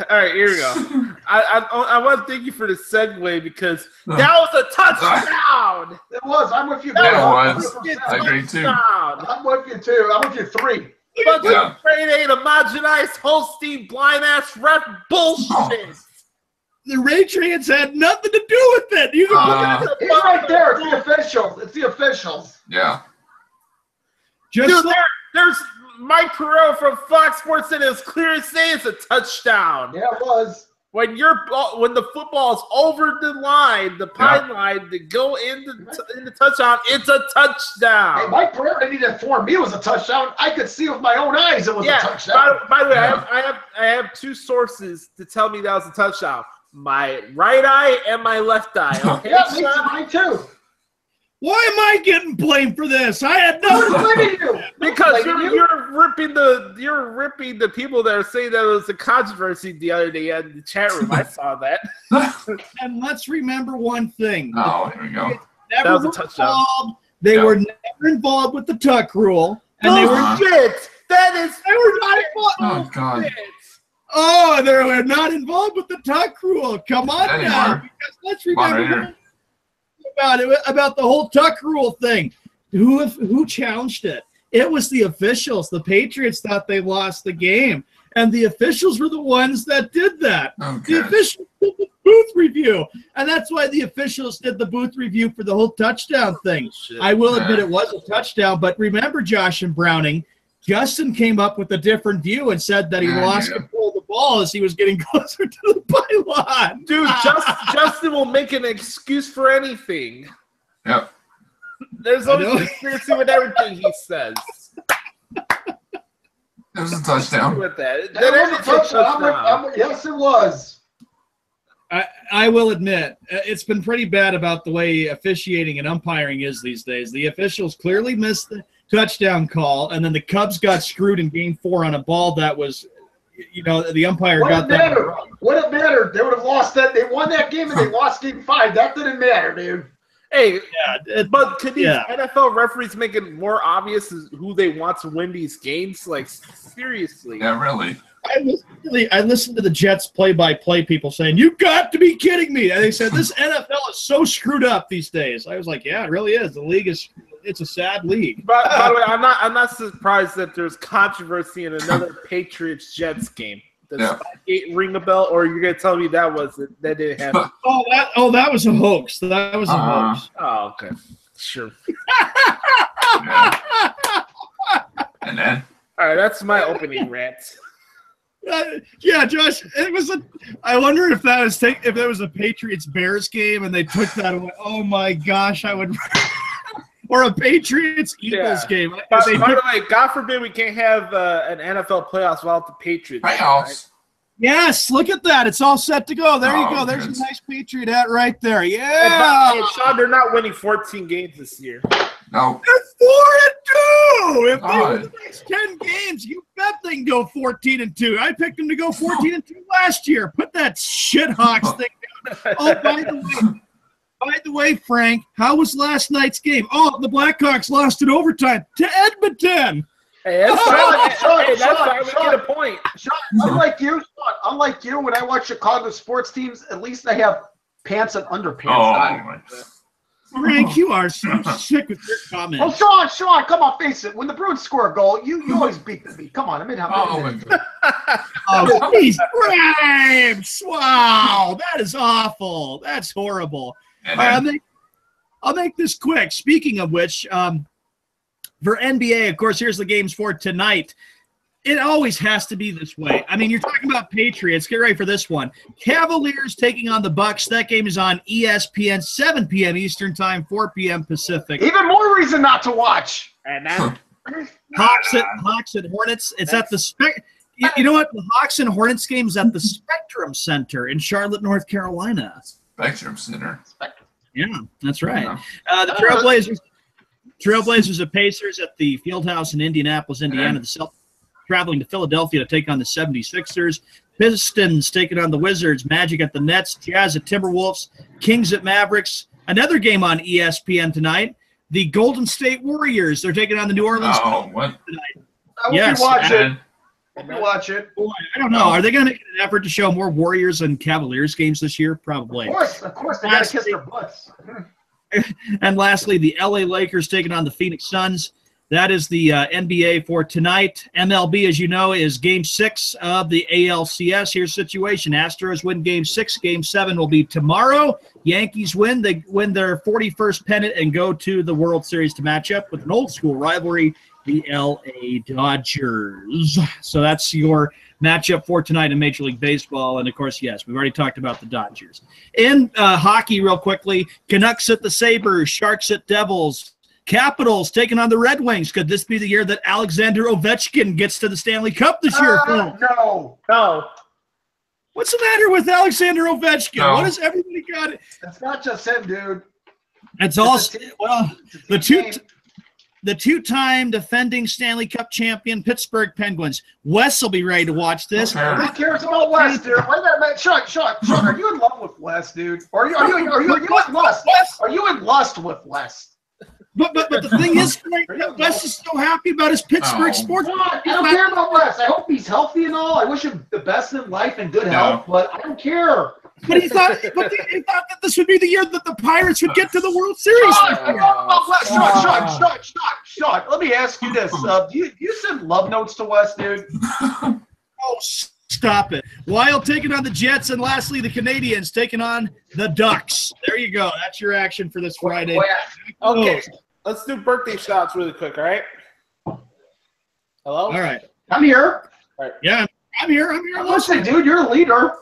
All right, here we go. I want to thank you for the segue because that was a touchdown. It was. I'm with you. Yeah, it was. I agree too. I'm with you too. I'm with you 3. But the grade 8 homogenized Holstein blind ass ref bullshit. The Patriots had nothing to do with it. You can look at it's right there. It's the officials. It's the officials. Yeah. Dude, there's Mike Perot from Fox Sports said it was clear as day it's a touchdown. Yeah, it was. When the football is over the line, the pine line, to go in the touchdown, it's a touchdown. Hey, Mike Perot didn't need to inform me it was a touchdown. I could see with my own eyes it was a touchdown. By the way, I have 2 sources to tell me that was a touchdown. My right eye and my left eye. Okay, mine too. Why am I getting blamed for this? I had no because you're ripping the people that are saying that it was a controversy the other day in the chat room. I saw that. And let's remember one thing. Oh, here we go. That was a touchdown. They were never involved with the tuck rule, and they were shit. They were not involved. Oh God. Oh, they were not involved with the tuck rule. Come on now, because let's remember about the whole tuck rule thing. Who challenged it? It was the officials. The Patriots thought they lost the game, and the officials were the ones that did that. Okay. The officials did the booth review, and that's why the officials did the booth review for the whole touchdown thing. I will admit it was a touchdown, but remember, Josh and Browning, Justin came up with a different view and said that he lost control of the ball as he was getting closer to the pylon. Dude, Justin will make an excuse for anything. Yep. There's always conspiracy with everything he says. It was a touchdown. With that. That was a touchdown. Yes, it was. I will admit, it's been pretty bad about the way officiating and umpiring is these days. The officials clearly missed the touchdown call, and then the Cubs got screwed in Game 4 on a ball that was, the umpire got that. What it mattered? They would have lost that. They won that game and they lost Game 5. That didn't matter, dude. Hey, but could these NFL referees make it more obvious who they want to win these games? Like, seriously. Yeah, really. I listened to the Jets play-by-play people saying, "You got to be kidding me!" And they said, "This NFL is so screwed up these days." I was like, "Yeah, it really is. The league it's a sad league." By the way, I'm not surprised that there's controversy in another Patriots-Jets game. Does Spygate ring a bell, or you're gonna tell me that didn't happen? That was a hoax. That was a hoax. Oh, okay, sure. And then, all right, that's my opening rant. Yeah, Josh. It was I wonder if that was a Patriots Bears game and they took that away. Oh my gosh, I would. Or a Patriots Eagles game. By the way, God forbid we can't have an NFL playoffs without the Patriots. Playoffs. Right? Yes, look at that. It's all set to go. There you go. There's a nice Patriot hat right there. Yeah. And Sean, they're not winning 14 games this year. No. They're 4-2. If they win the next 10 games, you bet they can go 14-2. I picked them to go 14-2 last year. Put that shit Hawks thing down. Oh, by the way, Frank, how was last night's game? Oh, the Blackhawks lost in overtime to Edmonton. Hey, that's fine. Hey, that's fine. We get a point. Sean, unlike you, when I watch Chicago sports teams, at least they have pants and underpants. Frank, you are so sick with your comments. Oh, Sean, come on, face it. When the Bruins score a goal, you always beat the beat. Come on, I mean, how my God. Oh, these grapes! Wow, that is awful. That's horrible. I'll make this quick. Speaking of which, for NBA, of course, here's the games for tonight. It always has to be this way. I mean, you're talking about Patriots. Get ready for this one. Cavaliers taking on the Bucks. That game is on ESPN, 7 p.m. Eastern Time, 4 p.m. Pacific. Even more reason not to watch. And now, Hawks and Hornets. It's at the You know what? The Hawks and Hornets game is at the Spectrum Center in Charlotte, North Carolina. Spectrum Center. Yeah, that's right. The Trailblazers of Pacers at the Fieldhouse in Indianapolis, Indiana. The Celtics traveling to Philadelphia to take on the 76ers. Pistons taking on the Wizards. Magic at the Nets. Jazz at Timberwolves. Kings at Mavericks. Another game on ESPN tonight. The Golden State Warriors. They're taking on the New Orleans Pelicans tonight. I hope you watch it. Boy, I don't know. Are they going to make an effort to show more Warriors and Cavaliers games this year? Probably. Of course. They got to kiss their butts. And lastly, the LA Lakers taking on the Phoenix Suns. That is the NBA for tonight. MLB, as you know, is Game 6 of the ALCS. Here's the situation. Astros win Game 6. Game 7 will be tomorrow. Yankees win. They win their 41st pennant and go to the World Series to match up with an old-school rivalry, the LA Dodgers. So that's your matchup for tonight in Major League Baseball. And, of course, yes, we've already talked about the Dodgers. In hockey, real quickly, Canucks at the Sabres, Sharks at Devils, Capitals taking on the Red Wings. Could this be the year that Alexander Ovechkin gets to the Stanley Cup this year? No. What's the matter with Alexander Ovechkin? No. What has everybody got? It's not just him, dude. It's also the two-time defending Stanley Cup champion Pittsburgh Penguins. Wes will be ready to watch this. Who cares about Wes, dude? Sean, are you in love with Wes, dude? Or are you in lust? Are you in lust with Wes? But the thing is, Wes is so happy about his Pittsburgh sports. I don't care about Wes. I hope he's healthy and all. I wish him the best in life and good health, but I don't care. But he thought that this would be the year that the Pirates would get to the World Series. Sean, let me ask you this. Do you send love notes to Wes, dude? Oh, stop it. Wild taking on the Jets, and lastly, the Canadians taking on the Ducks. There you go. That's your action for this Friday. okay, let's do birthday shots really quick, all right? Hello? All right. I'm here. All right. Yeah, I'm here. Listen, dude, you're a leader.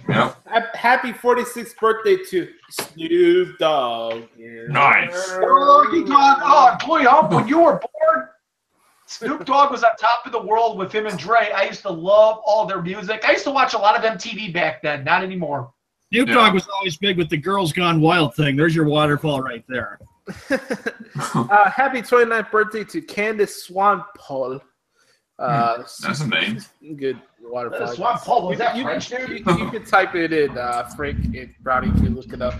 Yeah. Happy 46th birthday to Snoop Dogg. Nice. Oh, boy, when you were born, Snoop Dogg was on top of the world with him and Dre. I used to love all their music. I used to watch a lot of MTV back then. Not anymore. Snoop Dogg was always big with the Girls Gone Wild thing. There's your waterfall right there. Happy 29th birthday to Candace Swanepoel. That's a name. Good waterfall. Swanepoel, was that French, dude? You can type it in, Frank and Brownie can look it up.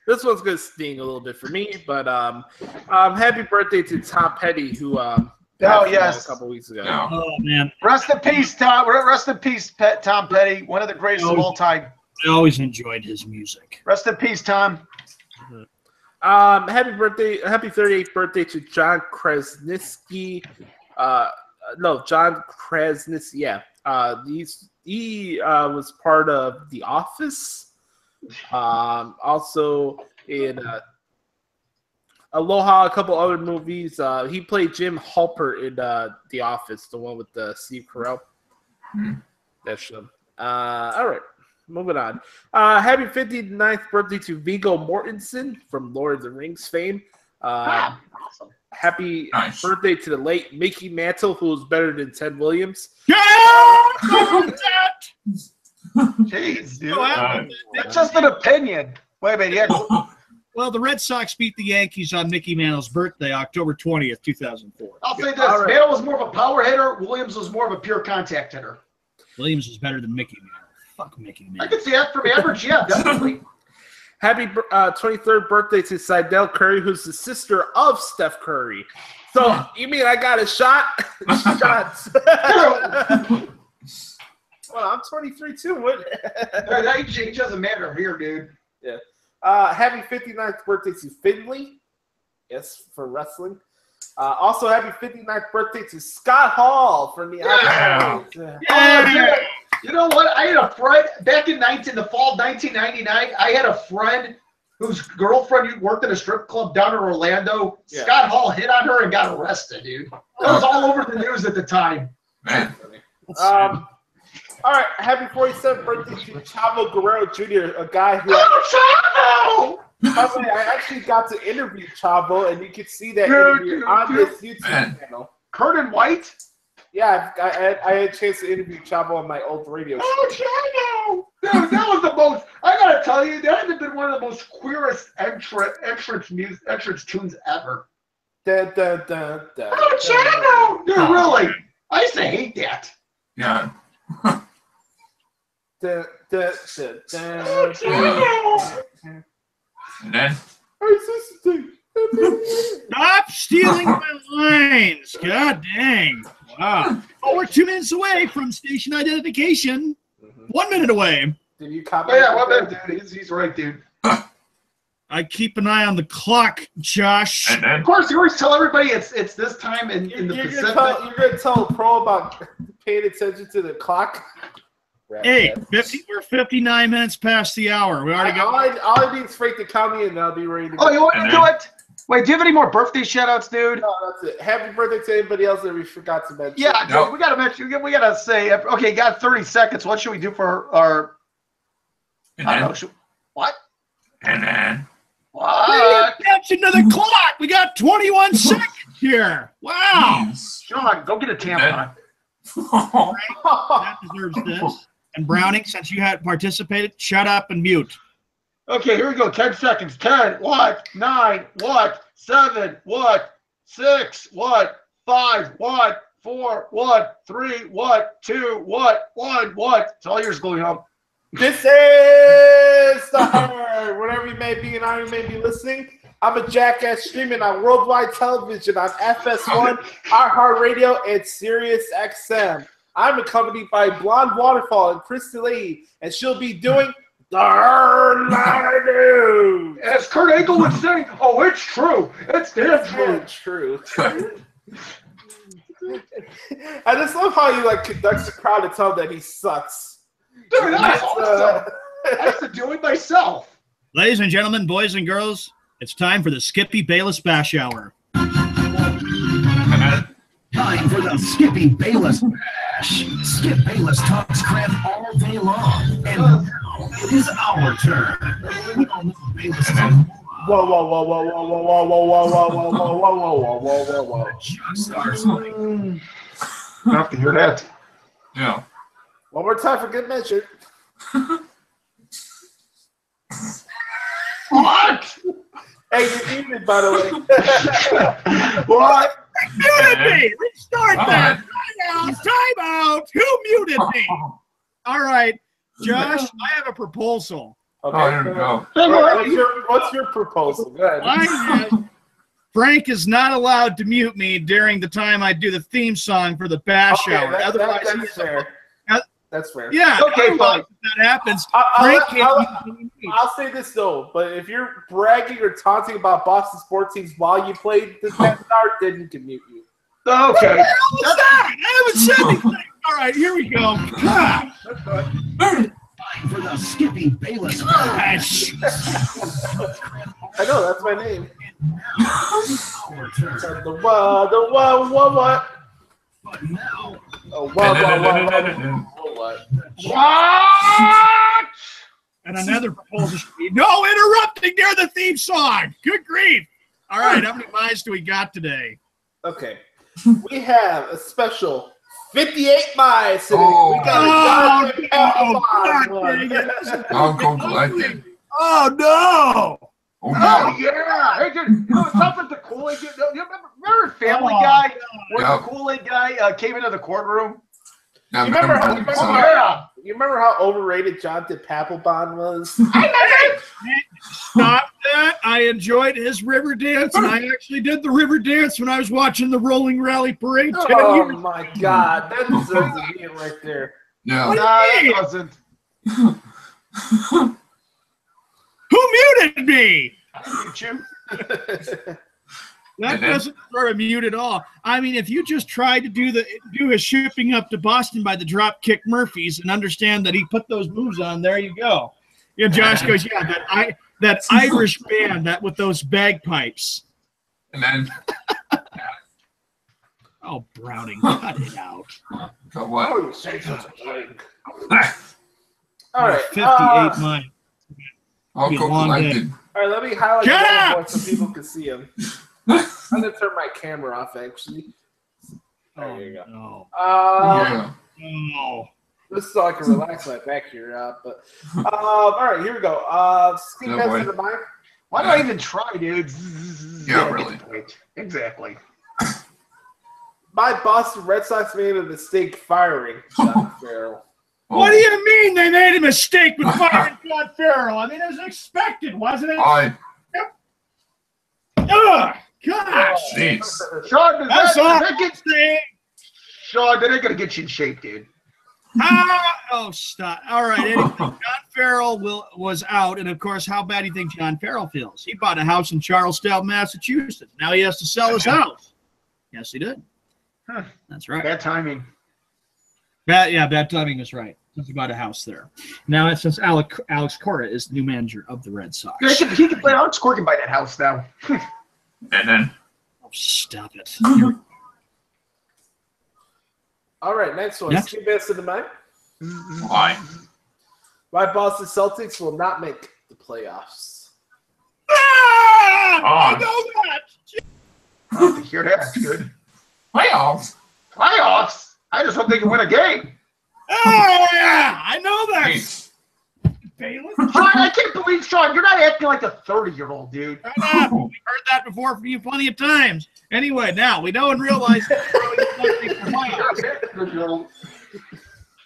This one's gonna sting a little bit for me, but happy birthday to Tom Petty, who yes, a couple weeks ago. Yeah. Oh man! Rest in peace, Tom. Rest in peace, Tom Petty, one of the greatest of all time. I always enjoyed his music. Rest in peace, Tom. Happy 38th birthday to John Krasinski. John Krasinski. Yeah. He was part of The Office. Also in Aloha, a couple other movies. He played Jim Halpert in The Office, the one with Steve Carell. That's him. All right, moving on. Happy 59th birthday to Viggo Mortensen from Lord of the Rings fame. Awesome. Happy birthday to the late Mickey Mantle, who was better than Ted Williams. Jeez, dude. That's just an opinion. Wait a minute. Well, the Red Sox beat the Yankees on Mickey Mantle's birthday, October 20th, 2004. I'll say this. All right. Mantle was more of a power hitter. Williams was more of a pure contact hitter. Williams is better than Mickey Mantle. Fuck Mickey I Mantle. can see that from average. Yeah, definitely. Happy 23rd birthday to Seidel Curry, who's the sister of Steph Curry. So, you mean I got a shot? Shots. Well, I'm 23 too. What? That age doesn't matter here, dude. Yeah. Happy 59th birthday to Finley. Yes, for wrestling. Also, happy 59th birthday to Scott Hall from the Outsiders. Yeah. You know what? I had a friend back in the fall of 1999. I had a friend whose girlfriend worked at a strip club down in Orlando. Yeah. Scott Hall hit on her and got arrested, dude. That was all over the news at the time. Man. All right, happy 47th birthday to Chavo Guerrero Jr., a guy who. Oh, Chavo! By the way, I actually got to interview Chavo, and you can see that interview on this YouTube channel. Curtin White? Yeah, I had a chance to interview Chavo on my old radio show. Oh, Chavo! Dude, that was the most. I gotta tell you, that had been one of the most queerest entrance tunes ever. Da, da, da, da, Oh, Chavo! Dude, really? I used to hate that. Yeah. da, da, da, Oh, da, Chavo! And then Stop stealing my lines. God dang. Wow. Oh, we're 2 minutes away from station identification. 1 minute away. Did you copy? Oh, yeah, well, man, dude. He's right, dude. I keep an eye on the clock, Josh. and then Of course, you always tell everybody it's this time in the You're Pacific. gonna tell a pro about paying attention to the clock. Hey, we're 59 minutes past the hour. We already got. All I need is Frank to come in, and I'll be ready to go. Oh, you want to do it? Wait, do you have any more birthday shout-outs, dude? No, that's it. Happy birthday to anybody else that we forgot to mention. Yeah, Nope. dude, we gotta mention. We gotta say. Okay, got 30 seconds. What should we do for our? and I don't know. then What? and then What? Attention to the clock. We got 21 seconds here. Wow. Jeez. Sean, go get a tampon. That deserves this. And Browning, since you had participated, shut up and mute. Okay, here we go. 10 seconds. 10. What? 9. What? 7. What? 6. What? 5. What? 4. What? 3. What? 2. What? 1. What? It's all yours, going home. This is the Herd. Wherever you may be and how you may be listening, I'm a jackass streaming on worldwide television on FS1, iHeartRadio, and Sirius XM. I'm accompanied by Blonde Waterfall and Chris DeLay, and she'll be doing the Herd News. As Kurt Angle would say, oh, it's true. It's damn true. True. I just love how he conducts the crowd and tell them that he sucks. Dude, that's awesome. I have to do it myself. Ladies and gentlemen, boys and girls, it's time for the Skippy Bayless Bash Hour. Time for the Skippy Bayless Bash. Skip Bayless talks crap all day long. And now it is our turn. We all know Bayless is a Whoa, whoa, whoa, whoa, whoa, whoa, whoa, whoa, whoa, whoa, whoa, whoa, whoa, whoa, whoa, whoa. just starts like I have to hear that. Yeah. One more time for good measure. What? Hey, you're muted, by the way. What? Muted me! Restart All that! right. Time out! Who muted me? All right, Josh, I have a proposal. Okay. Oh, here we go. What's your proposal? Go ahead. Mine is Frank is not allowed to mute me during the time I do the theme song for the Bash Okay, Hour. Otherwise, that's fair. That's fair. yeah, Okay, otherwise, fine. if that happens, I'll Frank let- can't mute me. I'll say this though, but if you're bragging or taunting about Boston sports teams while you played the past hour, then you can mute you. Okay. What's that? I haven't said anything. All right, here we go. Ah, time for the Skippy Bayless Bash. I know that's my name. Our turn. The what? But now, Oh, what? What? and another proposal should be no interrupting near the theme song. Good grief. All right, how many miles do we got today? Okay, we have a special 58 miles today. Oh. We got a Oh, goddamn God dang it. one. I'll go collect it. Oh, no. Oh yeah! Hey, dude, you know, it sounds like the Kool-Aid. You remember Family Guy, where the Kool-Aid guy came into the courtroom? Yeah, You remember how overrated Jonathan Papelbon was? Stop that. I enjoyed his river dance, and I actually did the river dance when I was watching the Rolling Rally Parade 10 Oh years. my God, that deserves a beat right there. Yeah. No, that doesn't. Who muted me? You. That doesn't throw a mute at all. I mean, if you just tried to do his shipping up to Boston by the Dropkick Murphys and understand that he put those moves on, there you go. Yeah, Josh goes, yeah, that Irish band that with those bagpipes. And then. Oh, Browning, cut it out. What? Oh, say such a thing. All right. 58 mine. I'll Be a go long collected. All right, let me highlight Shut the up! boy so people can see him. I'm gonna turn my camera off, actually. There you go. No. Yeah. No. This is so I can relax my back here. All right, here we go. Steve No has boy. in the mind. Why do I even try, dude? Yeah, really. Exactly. My Boston Red Sox made a mistake firing John Farrell. What do you mean they made a mistake with firing John Farrell? I mean, it was expected, wasn't it? Ugh, Gosh. jeez. Sean, did That's that get all. Sean, that ain't gonna get you in shape, dude. Oh, stop. All right. Anyway, John Farrell was out, and of course, how bad do you think John Farrell feels? He bought a house in Charlestown, Massachusetts. Now he has to sell his house. Yes, he did. Huh. That's right. Bad timing. Bad timing is right. Since he bought a house there. Now, since Alex Cora is the new manager of the Red Sox. He can play Alex Cora can buy that house now. And then. Oh, stop it. All right, next one. Next. Steve has in the mind. Why? My Boston Celtics will not make the playoffs. I know that. I don't think hear that. That's good. Playoffs? Playoffs? I just hope they can win a game. Oh, yeah. I know that. Jeez. Bayless. Sean, I can't believe, Sean, you're not acting like a 30-year-old, dude. Shut up. We've heard that before from you plenty of times. Anyway, now we know and realize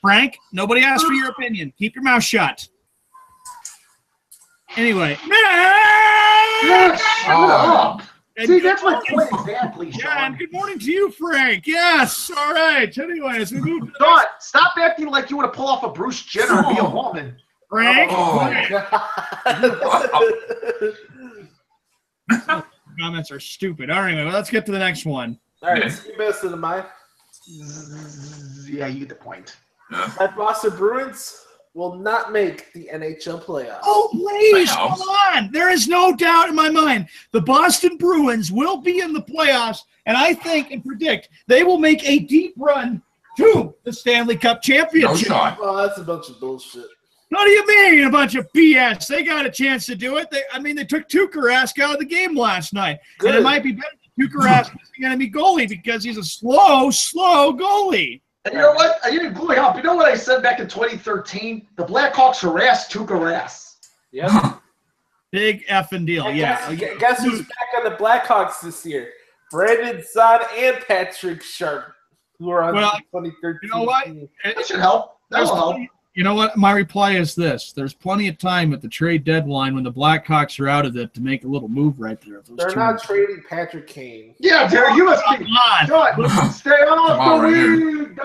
Frank, nobody asked for your opinion. Keep your mouth shut. Anyway. Shut up. And See, good that's my morning, point exactly, Yeah, Sean. and good morning to you, Frank. Yes. All right. Anyway, as we move to the Sean, stop acting like you want to pull off a Bruce Jenner and be a woman. Frank. Oh. Comments are stupid. All right, well, let's get to the next one. All right, Steve has in the mind. Yeah, you get the point. My Boston Bruins will not make the NHL playoffs. Oh, please, Playoffs? come on. There is no doubt in my mind. The Boston Bruins will be in the playoffs, and I think and predict they will make a deep run to the Stanley Cup No Championship. shot. Well, that's a bunch of bullshit. What do you mean, a bunch of BS? They got a chance to do it. They took Tuukka Rask out of the game last night. Good. And it might be better than Tuukka Rask is the enemy goalie because he's a slow goalie. And you know what? You didn't glue up. You know what I said back in 2013? The Blackhawks harassed Tuukka Rask. Yep. Big effing deal, yeah. Guess who's back on the Blackhawks this year? Brandon Saad and Patrick Sharp, who are on the 2013 you know what? team. That should help. That will help. You know what? My reply is this. There's plenty of time at the trade deadline when the Blackhawks are out of it to make a little move right there. They're not trading Patrick Kane. Yeah, dude, you must Come be. on. Sean, stay off Come on, the right here. league.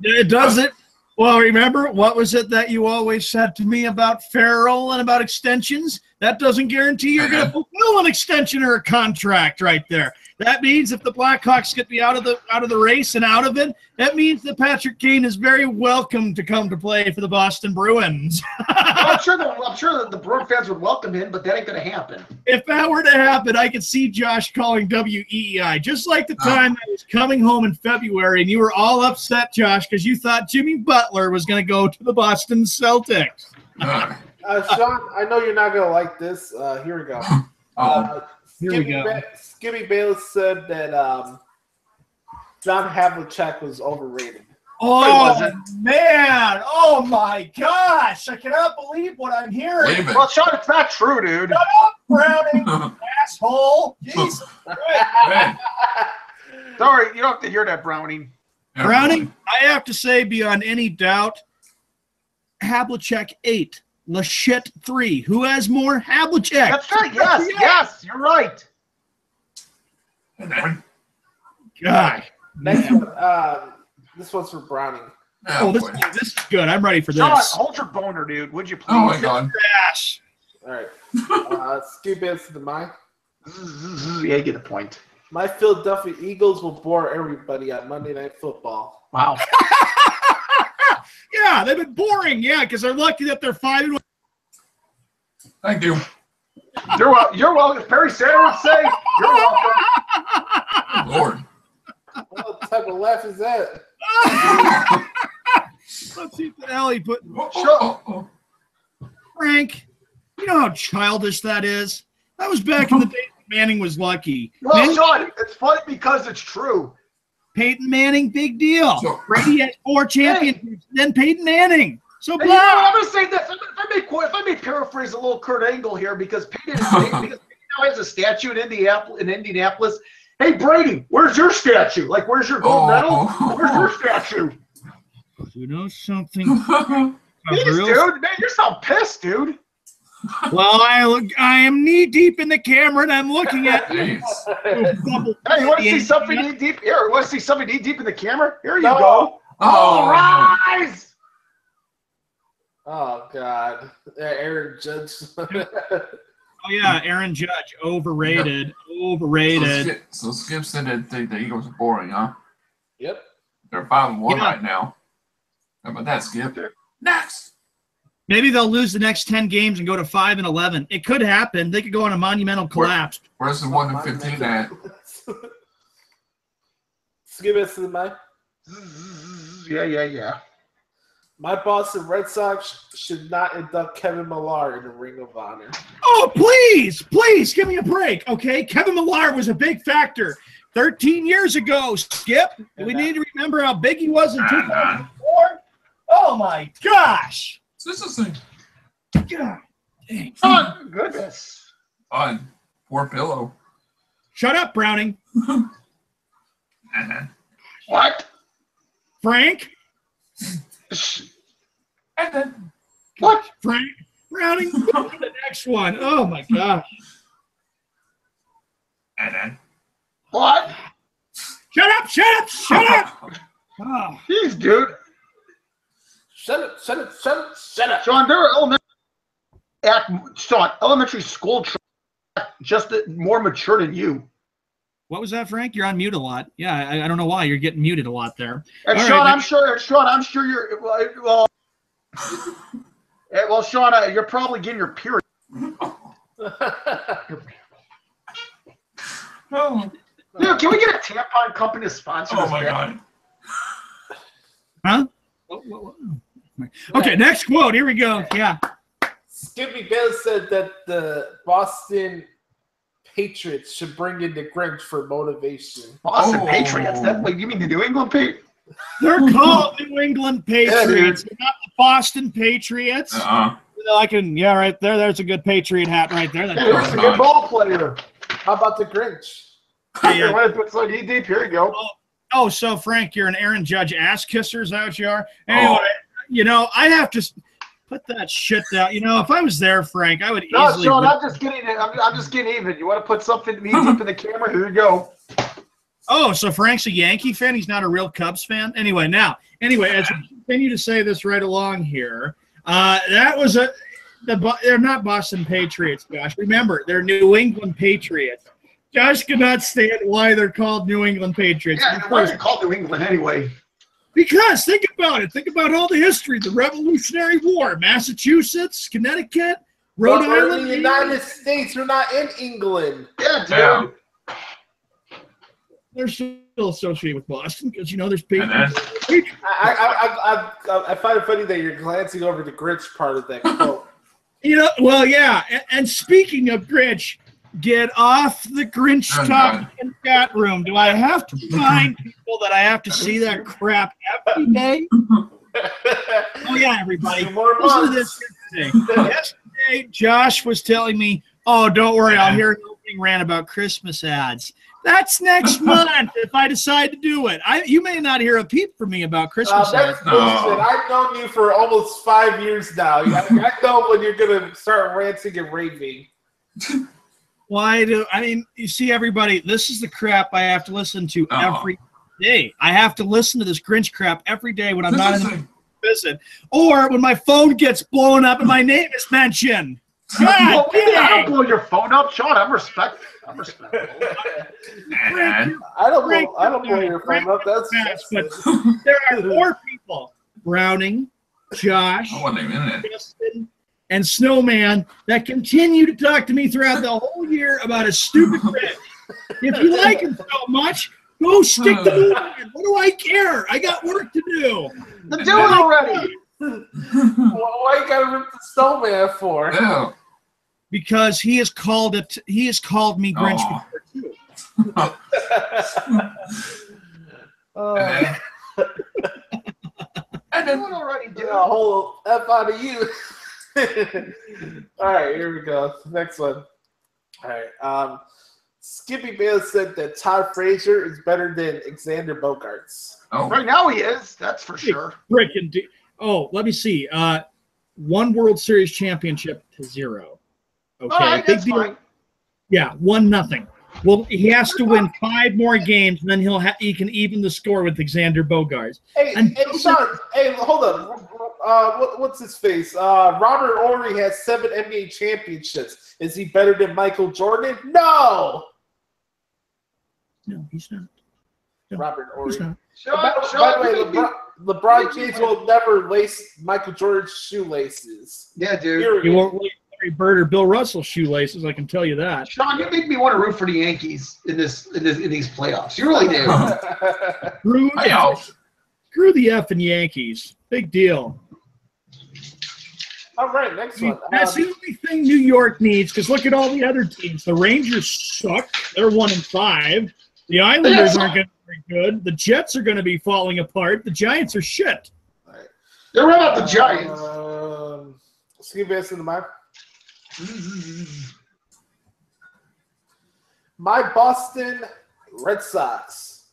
It doesn't. Well, remember, what was it that you always said to me about Farrell and about extensions? That doesn't guarantee you're going to fulfill an extension or a contract right there. That means if the Blackhawks get me out of the race and out of it, that means that Patrick Kane is very welcome to come to play for the Boston Bruins. I'm sure that the Bruin fans would welcome him, but that ain't going to happen. If that were to happen, I could see Josh calling WEEI, just like the time I was coming home in February and you were all upset, Josh, because you thought Jimmy Butler was going to go to the Boston Celtics. Sean, I know you're not going to like this. Here we go. Here we go. Skibby Bayless said that John Havlicek was overrated. Oh, man. Oh, my gosh. I cannot believe what I'm hearing. Wait a minute. Well, Sean, it's not true, dude. Browning, asshole. Jesus. Hey, Sorry, you don't have to hear that, Browning. Browning, I have to say, beyond any doubt, Havlicek 8, Lachette 3. Who has more? Havlicek. That's right. Yes, yes, you're right. And then, God. Next one. This one's for Browning. Oh, this is good. I'm ready for this. Sean, hold your boner, dude. Would you please? oh my God. Trash. All right. Scoop answer to mine. Yeah, you get the point. My Philadelphia Eagles will bore everybody on Monday Night Football. Wow. Yeah, they've been boring. Yeah, because they're lucky that they're 5-1. Thank you. You're welcome. Perry Sander would say, you're welcome. Lord. What type of laugh is that? Let's see what the hell he put. Oh. Frank, you know how childish that is? That was back in the day when Manning was lucky. Well, Manning, Sean, it's funny because it's true. Peyton Manning, big deal. So- Brady had 4 championships, then Peyton Manning. So And you know what, blah. I'm going to say this. If I may paraphrase a little Kurt Angle here, because Peyton now has a statue in Indianapolis. Hey, Brady, where's your statue? Like, where's your gold medal? Where's your statue? You know something? Jeez, dude, man, you're so pissed, dude. Well, I am knee deep in the camera, and I'm looking at Jeez. Hey, you want to see something knee deep? Here, you want to see something knee deep in the camera? Here you No. go. All Oh. rise. Oh God, Aaron Judge. Oh yeah, Aaron Judge, overrated. So Skip said that the Eagles are boring, huh? Yep. They're 5-1 Yeah. right now. How about that, Skip? Next. Maybe they'll lose the next 10 games and go to 5-11. It could happen. They could go on a monumental collapse. Where's the 1-15 at? Skip answer to mine. Yeah. My Boston Red Sox should not induct Kevin Millar in the Ring of Honor. Oh, please, give me a break, okay? Kevin Millar was a big factor 13 years ago, Skip. We need to remember how big he was in 2004. Oh, my gosh. This is a God dang. Oh, goodness. fun. Poor pillow. Shut up, Browning. What? Frank? What? Frank? Browning? Go to the next one. Oh, my gosh. What? Shut up. Oh. Jeez, dude. Shut up. Sean, there are elementary school just more mature than you. What was that, Frank? You're on mute a lot. Yeah, I don't know why. You're getting muted a lot there. And All Sean, right, I'm sure you're well, Sean, you're probably getting your period. Oh, Dude, can we get a tampon company to sponsor this? my God. Huh? Okay, next quote. Here we go. Yeah. Skippy Bayless said that the Boston Patriots should bring in the Grinch for motivation. Boston Patriots. Wait, you mean the New England Patriots? They're called New England Patriots. They're not the Boston Patriots. I can, yeah, right there. There's a good Patriot hat right there. Hey, there's a good ball player. How about the Grinch? Hey, it's like deep. Here you go. Oh, so Frank, you're an Aaron Judge ass kisser. Is that what you are? Anyway, you know, I have to put that shit down. You know, if I was there, Frank, I would easily. No, Sean, I'm just getting it. I'm just getting even. You want to put something deep in the camera? Here you go. Oh, so Frank's a Yankee fan. He's not a real Cubs fan. Anyway, as we continue to say this right along here, that was they're not Boston Patriots, Josh. Remember, they're New England Patriots. Josh could not stand why they're called New England Patriots. Yeah, why is it called New England anyway? Because think about it. Think about all the history: the Revolutionary War, Massachusetts, Connecticut, Rhode But we're Island. in the United States. We're not in England. Yeah, dude. Yeah. They're still associated with Boston because you know there's Patriots. I find it funny that you're glancing over the Grinch part of that quote. You know, well, yeah. And speaking of Grinch, get off the Grinch talk in the chat room. Do I have to find people that I have to see that crap every day? Oh, yeah, everybody. 2 more Listen to months. this yesterday. Yesterday, Josh was telling me Oh, don't worry. I'll hear an opening rant about Christmas ads. That's next month if I decide to do it. You may not hear a peep from me about Christmas That's ads. bullshit. I've known you for almost 5 years now. I know when you're going to start ranting and raving. Why do I mean? You see, everybody. This is the crap I have to listen to every day. I have to listen to this Grinch crap every day when I'm not in the visit, or when my phone gets blown up and my name is mentioned. God, I don't blow your phone up, Sean. I'm respectful. I don't blow your phone up. That's there are 4 people: Browning, Josh, Justin, and Snowman that continue to talk to me throughout the whole year about a stupid Grinch. If you like him so much, go stick the movie in. What do I care? I got work to do. Then do it already. Why you gotta rip the Snowman for? Yeah. Because he has called it. He has called me Grinch before too. And then already do a whole F out of you. All right, here we go. Next one. All right. Skippy Bayless said that Todd Frazier is better than Xander Bogaerts. Oh. Right now he is. That's for sure. Let me see. 1 World Series championship to 0. Okay, All right, big that's deal. fine. Yeah, 1-0. Well, he has to win 5 more games, and then he can even the score with Xander Bogaerts. Hey, Sean. Hey, hold on. What's his face? Robert Horry has 7 NBA championships. Is he better than Michael Jordan? No. No, he's not. No, Robert Horry. he's not. By the way, LeBron James will never lace Michael Jordan's shoelaces. Yeah, dude. He won't lace Larry Bird or Bill Russell's shoelaces. I can tell you that. Sean, you make me want to root for the Yankees in these playoffs. You really do. Screw the effing Yankees. Big deal. All right, next one. That's the only thing New York needs, because look at all the other teams. The Rangers suck. They're 1-5. The Islanders aren't going to be very good. The Jets are going to be falling apart. The Giants are shit. They're right about the Giants. Skip this in the mic. My Boston Red Sox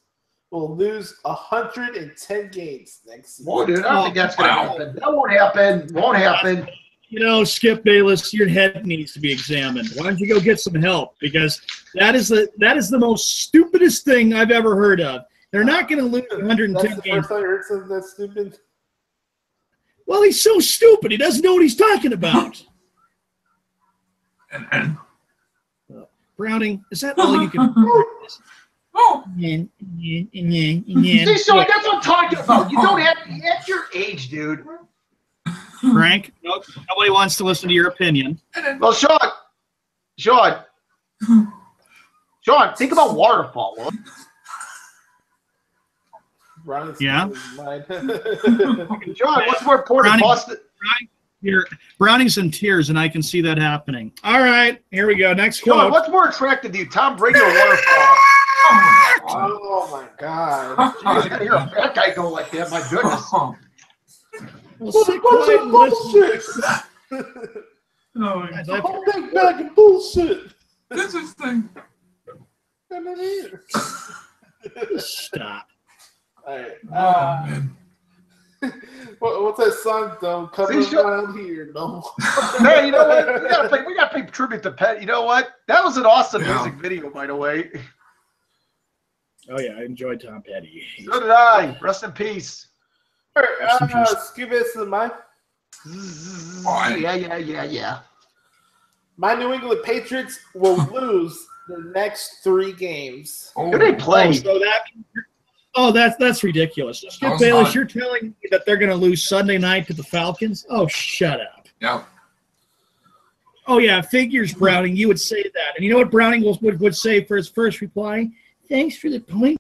will lose 110 games next season. Boy, dude, I don't think that's going to happen. That won't happen. Won't happen. You know, Skip Bayless, your head needs to be examined. Why don't you go get some help? Because that is the most stupidest thing I've ever heard of. They're not going to lose 110 That's the games. first time I heard something that's stupid. Well, he's so stupid. He doesn't know what he's talking about. Browning, is that all you can do? See, Sean, that's what I'm talking about. You don't have at your age, dude. Frank, nobody wants to listen to your opinion. Well, Sean, think about Waterfall. Will Yeah. Sean, what's more important, Boston? Browning's in tears, and I can see that happening. All right, here we go. Next quote. Sean, what's more attractive to you, Tom Brady or Waterfall? Oh my God! Jeez, I gotta hear a fat guy go like that. My goodness. Bullshit! No, Big bag of bullshit. this is thing. Stop. All right. Man. What's that song? Don't come around here, no. Hey, you know what? We gotta pay tribute to Pet. You know what? That was an awesome music video, by the way. Oh yeah, I enjoyed Tom Petty. So did I. Rest in peace. All right, Skip this in my. Yeah. My New England Patriots will lose the next 3 games. Who they play? That's ridiculous. Skip Bayless, you're telling me that they're going to lose Sunday night to the Falcons? Oh, shut up. Yep. Oh yeah, figures, Browning. You would say that, and you know what Browning would say for his first reply? Thanks for the point.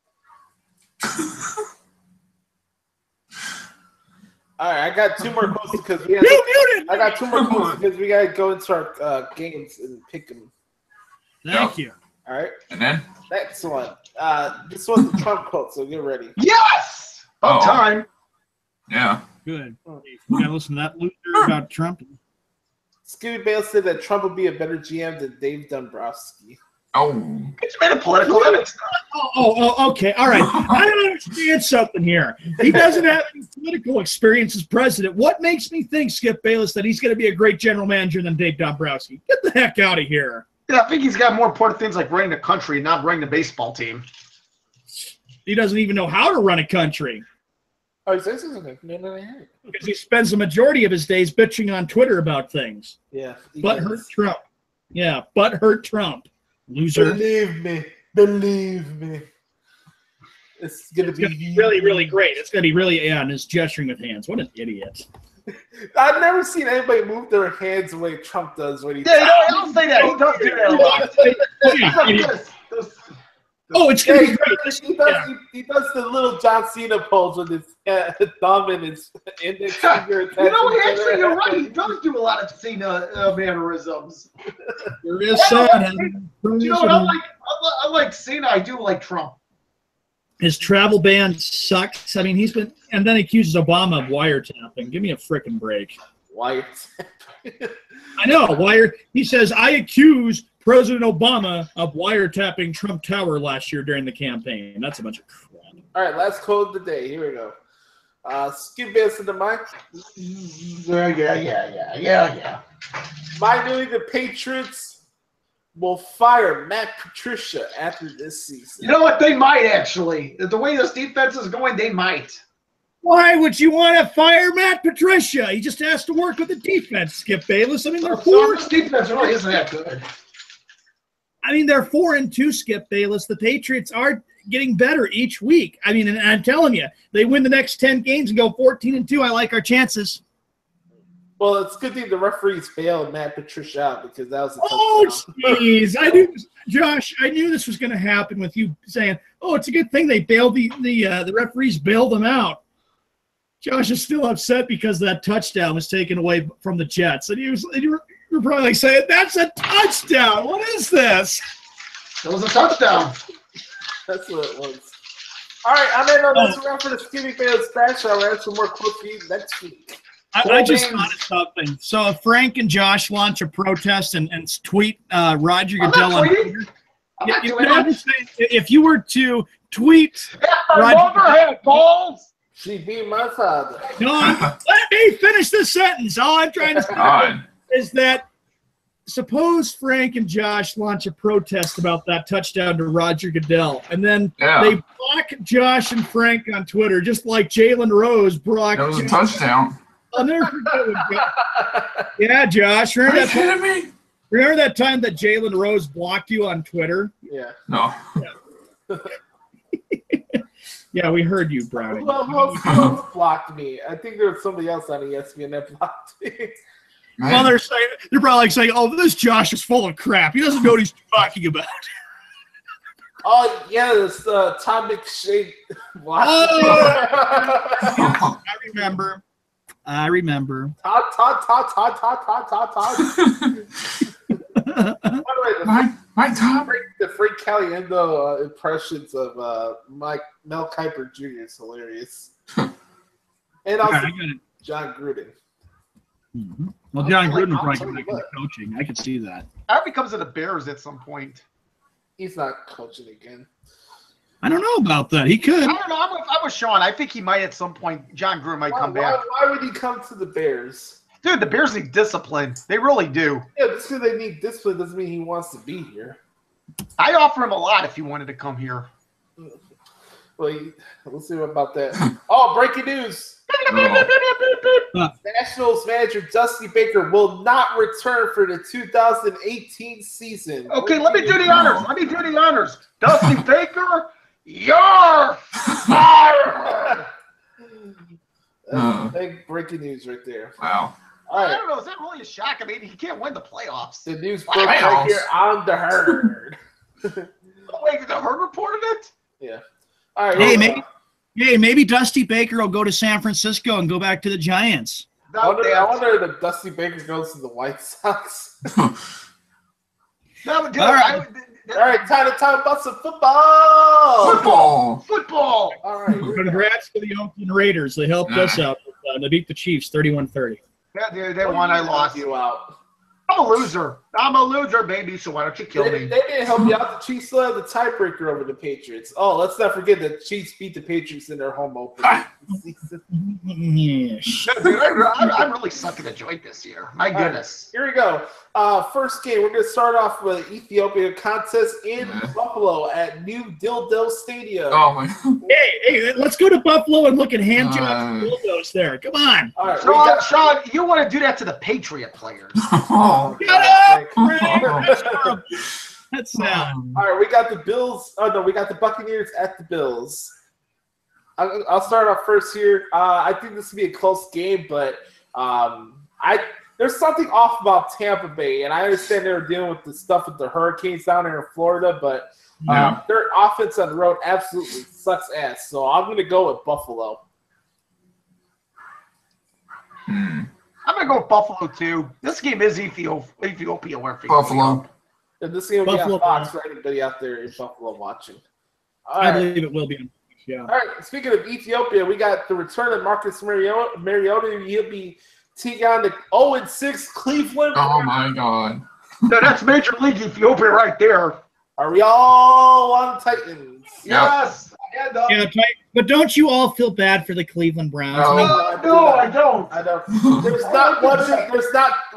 All right, I got 2 more quotes because we. I got 2 more quotes because we gotta go into our games and pick them. Thank you. All right. And then Next one. This one's a Trump quote, so get ready. Yes! About time. Yeah. Good. We got to listen to that loser about Trump. Skippy Bayless said that Trump would be a better GM than Dave Dombrowski. Oh. It's been a political. Okay. All right. I don't understand something here. He doesn't have any political experience as president. What makes me think, Skip Bayless, that he's going to be a great general manager than Dave Dombrowski? Get the heck out of here. Yeah, I think he's got more important things like running the country and not running the baseball team. He doesn't even know how to run a country. Oh, he says something. No. Because he spends the majority of his days bitching on Twitter about things. Yeah. Butthurt Trump. Yeah, butthurt Trump. Loser. Believe me. It's gonna be really, really great. It's gonna be really and his gesturing with hands. What an idiot. I've never seen anybody move their hands the way Trump does when he Don't say that. He does do that a lot. Oh, it's gonna be great. He does the little John Cena pose with his thumb and his index finger. Actually, you're right. He does do a lot of Cena mannerisms. There is sad. You know what? I like Cena. I do like Trump. His travel ban sucks. I mean, he's been, and then he accuses Obama of wiretapping. Give me a frickin' break. Wiretap. I know. He says, I accuse President Obama of wiretapping Trump Tower last year during the campaign. That's a bunch of crap. All right, last quote of the day. Here we go. Skip Bayless in the mic. Yeah. Finally, the Patriots will fire Matt Patricia after this season. You know what? They might actually. The way this defense is going, they might. Why would you want to fire Matt Patricia? He just has to work with the defense, Skip Bayless. I mean, they're this defense really isn't that good. I mean, they're 4-2, Skip Bayless. The Patriots are getting better each week. I mean, and I'm telling you, they win the next 10 games and go 14-2. I like our chances. Well, it's a good thing the referees bailed Matt Patricia out because that was a touchdown. Jeez. I knew, Josh, I knew this was going to happen with you saying, oh, it's a good thing they bailed the referees bailed them out. Josh is still upset because that touchdown was taken away from the Jets. And you were probably like saying, that's a touchdown. What is this? It was a touchdown. That's what it was. All right, I'm in on this round for the Skinny Bayless Bash. I'll have some more quotes for you next week. I just thought of something. So if Frank and Josh launch a protest and tweet Roger Goodell on Twitter, if you were to tweet Roger balls. She beat my father. No, let me finish this sentence. All I'm trying to say is that suppose Frank and Josh launch a protest about that touchdown to Roger Goodell, and then they block Josh and Frank on Twitter, just like Jalen Rose blocked. That was a touchdown. I'll never forget yeah, Josh. Remember that time that Jalen Rose blocked you on Twitter? Yeah. No. Yeah. Yeah, we heard you, Brownie. Well, who else blocked me? I think there was somebody else on ESPN that blocked me. Well, they're probably saying, "Oh, this Josh is full of crap. He doesn't know what he's talking about." Oh yeah, this Tom McShay. I remember. Todd. My Tom. The Frank Caliendo impressions of Mel Kiper Jr. is hilarious. And also John Gruden. Mm-hmm. Well, John Gruden probably get back into coaching. I could see that. I hope he comes to the Bears at some point. He's not coaching again. I don't know about that. He could. I don't know. I'm with Sean. I think he might at some point. John Gruden might come back. Why would he come to the Bears? Dude, the Bears need discipline. They really do. Yeah, just because they need discipline doesn't mean he wants to be here. I'd offer him a lot if he wanted to come here. Well, we'll see about that. Oh, breaking news. Nationals manager Dusty Baker will not return for the 2018 season. Okay, let me do the honors. Dusty Baker, you're fired. Big breaking news right there. Wow. All right. I don't know. Is that really a shock? I mean, he can't win the playoffs. The news broke right here on the Herd. Wait, the Herd reported it? Yeah. All right. Maybe Dusty Baker will go to San Francisco and go back to the Giants. I wonder if Dusty Baker goes to the White Sox. All right. All right, time to talk about some football. Football. All right. Congrats to the Oakland Raiders. They helped us out. They beat the Chiefs 31-30. They won. I lost. You out. I'm a loser, baby. So why don't you kill me? They didn't help you out. The Chiefs still have the tiebreaker over the Patriots. Oh, let's not forget that Chiefs beat the Patriots in their home opener. Dude, I'm really sucking the joint this year. My goodness. Here we go. First game, we're going to start off with Ethiopia contest in Buffalo at New Dildo Stadium. Oh my God. Hey, let's go to Buffalo and look at hand jobs and dildos there. Come on. All right, Sean, you want to do that to the Patriot players. Oh, Shut up, Frank. That's sad. All right, we got the Bills. Oh, no, we got the Buccaneers at the Bills. I'll start off first here. I think this will be a close game, but there's something off about Tampa Bay, and I understand they were dealing with the stuff with the hurricanes down there in Florida, but their offense on the road absolutely sucks ass. So I'm going to go with Buffalo. I'm going to go with Buffalo, too. This game is Ethiopia. Buffalo. And this game will be on Fox for anybody out there in Buffalo watching. I believe it will be on Fox, yeah. All right, speaking of Ethiopia, we got the return of Marcus Mariota. He'll be taking on the 0-6 Cleveland. Oh, my God. No, that's Major League Ethiopia right there. Are we all on the Titans? Yes. Yeah, but don't you all feel bad for the Cleveland Browns? No, I don't. I don't. There's not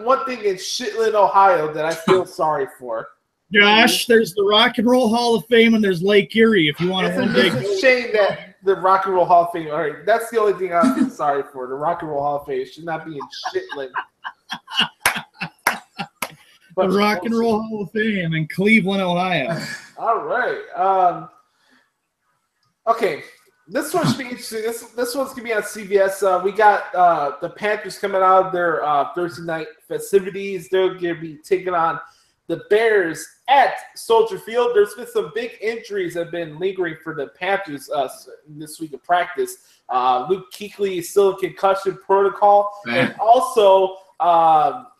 one thing in Shitland, Ohio that I feel sorry for. Josh, there's the Rock and Roll Hall of Fame and there's Lake Erie. If you want to one day it's a shame that the Rock and Roll Hall of Fame. All right, that's the only thing I feel sorry for. The Rock and Roll Hall of Fame should not be in Shitland. The Rock and Roll Hall of Fame in Cleveland, Ohio. All right. Okay. This one should be interesting. This one's gonna be on CBS. We got the Panthers coming out of their Thursday night festivities. They're gonna be taking on the Bears at Soldier Field. There's been some big injuries that have been lingering for the Panthers this week of practice. Luke Kuechly is still in concussion protocol, and also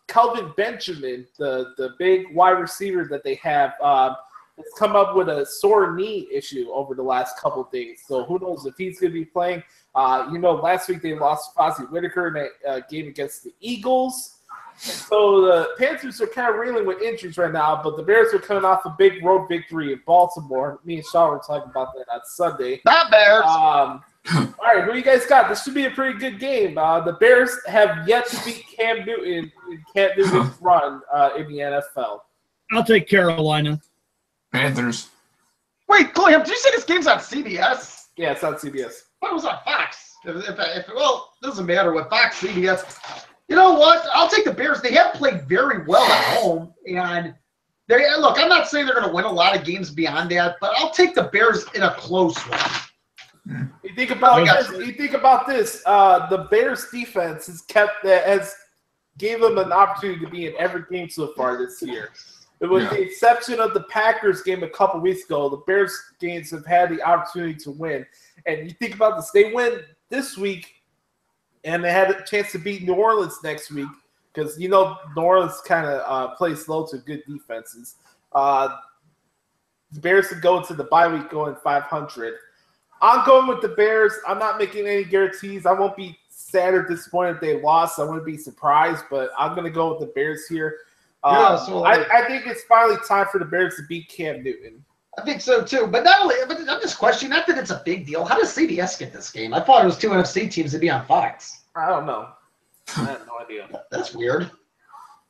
Kelvin Benjamin, the big wide receiver that they have, has come up with a sore knee issue over the last couple of days. So who knows if he's going to be playing. Last week they lost Fozzie Whitaker in that game against the Eagles. So the Panthers are kind of reeling with injuries right now, but the Bears are coming off a big road victory in Baltimore. Me and Sean were talking about that on Sunday. Not Bears. All right, who you guys got? This should be a pretty good game. The Bears have yet to beat Cam Newton in Cam Newton's run in the NFL. I'll take Carolina. Panthers. Wait, Clem, did you say this game's on CBS? Yeah, it's on CBS. I thought it was on Fox. Well, it doesn't matter what Fox, CBS. You know what? I'll take the Bears. They have played very well at home, and look. I'm not saying they're going to win a lot of games beyond that, but I'll take the Bears in a close one. You think about this. The Bears defense has gave them an opportunity to be in every game so far this year. With the exception of the Packers game a couple weeks ago, the Bears games have had the opportunity to win. And you think about this, they win this week, and they had a chance to beat New Orleans next week because, New Orleans kind of plays slow to good defenses. The Bears could go into the bye week going 500. I'm going with the Bears. I'm not making any guarantees. I won't be sad or disappointed if they lost. I wouldn't be surprised, but I'm going to go with the Bears here. I think it's finally time for the Bears to beat Cam Newton. I think so too. But I'm just questioning, not that it's a big deal. How does CBS get this game? I thought it was two NFC teams to be on Fox. I don't know. I have no idea. That's weird.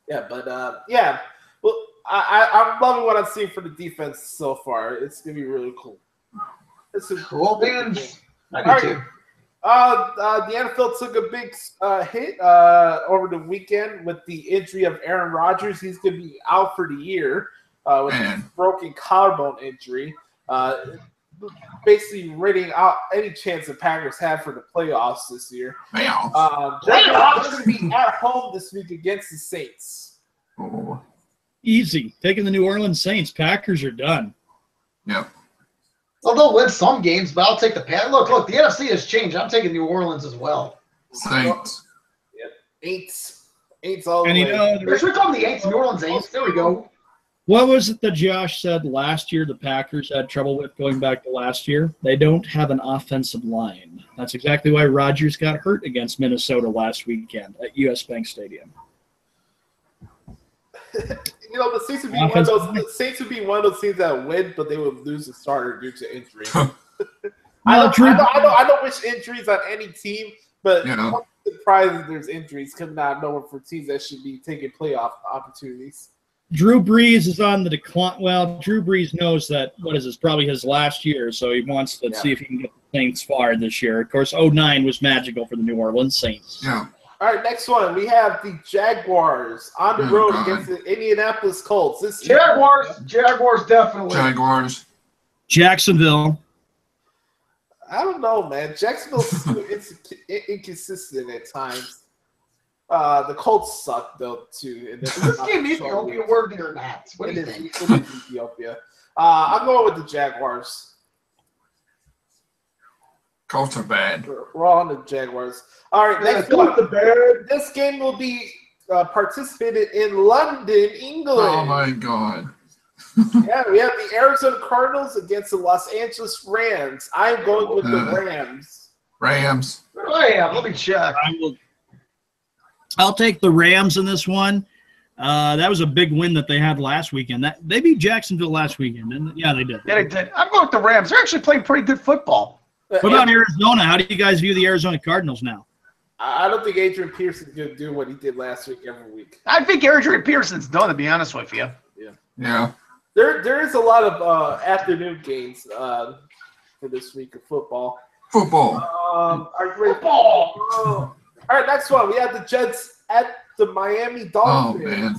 Yeah, but Well, I'm loving what I'm seeing for the defense so far. It's gonna be really cool. It's a cool, man. I do too. The NFL took a big hit over the weekend with the injury of Aaron Rodgers. He's going to be out for the year with a broken collarbone injury, basically ridding out any chance the Packers have for the playoffs this year. They're going to be at home this week against the Saints. Oh. Easy. Taking the New Orleans Saints. Packers are done. Yep. Well, they'll win some games, but I'll take the Packers. Look, the NFC has changed. I'm taking New Orleans as well. Saints. Yep. Aints all the way. We're talking the Aints, New Orleans Aints. There we go. What was it that Josh said last year the Packers had trouble with going back to last year? They don't have an offensive line. That's exactly why Rodgers got hurt against Minnesota last weekend at US Bank Stadium. You know, the Saints would be one of those. The Saints would be one of those teams that would win, but they would lose a starter due to injury. I know which injuries on any team, but I'm surprised that there's injuries coming out of nowhere for teams that should be taking playoff opportunities. Drew Brees is on the decline. Well, Drew Brees knows that probably his last year, so he wants to see if he can get the Saints fired this year. Of course, 2009 was magical for the New Orleans Saints. Yeah. All right, next one. We have the Jaguars on the road against the Indianapolis Colts. Jaguars, definitely. Jaguars. Jacksonville. I don't know, man. Jacksonville's it's inconsistent at times. The Colts suck, though, too. Is this game Ethiopia worthy or not? What do you think? It is Ethiopia. I'm going with the Jaguars. Colts are bad. We're all on the Jaguars. All right, next one. This game will be participated in London, England. Oh, my God. Yeah, we have the Arizona Cardinals against the Los Angeles Rams. I'm going with the Rams. Rams. Let me check. I'll take the Rams in this one. That was a big win that they had last weekend. They beat Jacksonville last weekend, and yeah, they did. Yeah, they did. I'm going with the Rams. They're actually playing pretty good football. What about Arizona? How do you guys view the Arizona Cardinals now? I don't think Adrian Peterson's going to do what he did last week every week. I think Adrian Peterson's done, to be honest with you. Yeah. There is a lot of afternoon games for this week of football. Football. Are you ready? Football. All right, next one. We have the Jets at the Miami Dolphins. Oh, man.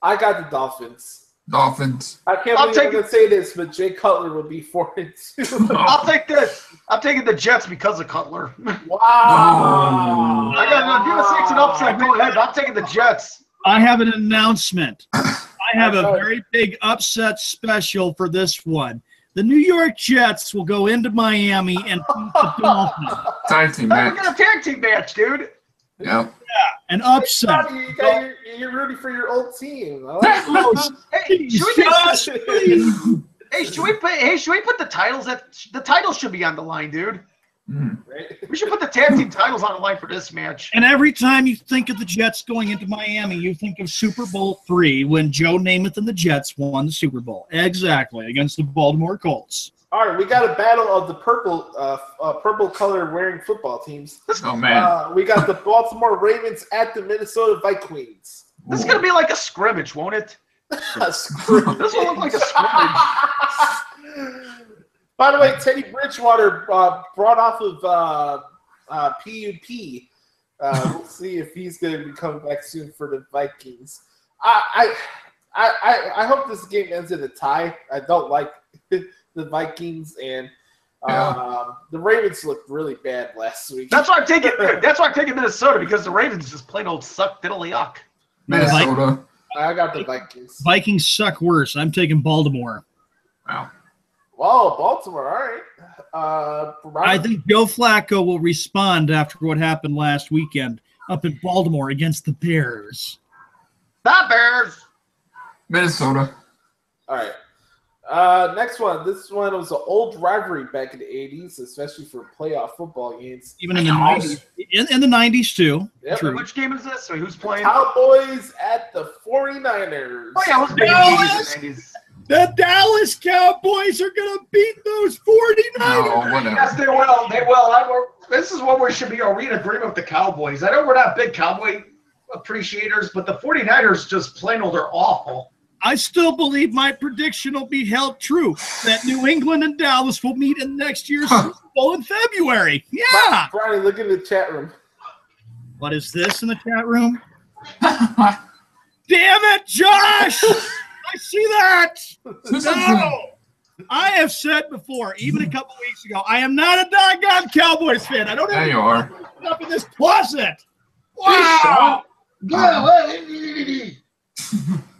I got the Dolphins. Dolphins. I can't believe I'm going to say this, but Jay Cutler will be 4-2. I'll take this. I'm taking the Jets because of Cutler. Wow. I got to give a 6 and upset. Go ahead. I'm taking the Jets. I have an announcement. I have a very big upset special for this one. The New York Jets will go into Miami and beat the Dolphins. Tag team We're match. going to tag team match, dude. Yep. An upset. You're rooting for your old team. Hey, should we put the titles the titles should be on the line, dude. We should put the tag team titles on the line for this match. And every time you think of the Jets going into Miami, you think of Super Bowl III when Joe Namath and the Jets won the Super Bowl. Exactly, against the Baltimore Colts. All right, we got a battle of the purple color wearing football teams. Oh, man. We got the Baltimore Ravens at the Minnesota Vikings. This is going to be like a scrimmage, won't it? This will look like a scrimmage. By the way, Teddy Bridgewater brought off of PUP. We'll see if he's going to be coming back soon for the Vikings. I hope this game ends in a tie. I don't like the Vikings, and the Ravens looked really bad last week. That's why I'm taking Minnesota, because the Ravens just plain old suck diddly yuck. Minnesota. I got the Vikings. Vikings suck worse. I'm taking Baltimore. Wow. Whoa, Baltimore, all right. I think Joe Flacco will respond after what happened last weekend up in Baltimore against the Bears. The Bears. Minnesota. All right. Next one. This one was an old rivalry back in the 80s, especially for playoff football games. Even in the 90s. In the 90s, too. Yep. True. Which game is this? So who's playing? Cowboys at the 49ers. Oh, yeah, who's playing? The Dallas Cowboys are going to beat those 49ers. No, whatever. Yes, they will. They will. This is what we should be. Are we in agreement with the Cowboys? I know we're not big Cowboy appreciators, but the 49ers just plain old are awful. I still believe my prediction will be held true, that New England and Dallas will meet in next year's Super Bowl in February. Yeah. Brian, look in the chat room. What is this in the chat room? Damn it, Josh! I see that. No. I have said before, even a couple weeks ago, I am not a doggone Cowboys fan. I don't There have you are. up in this closet. Wow.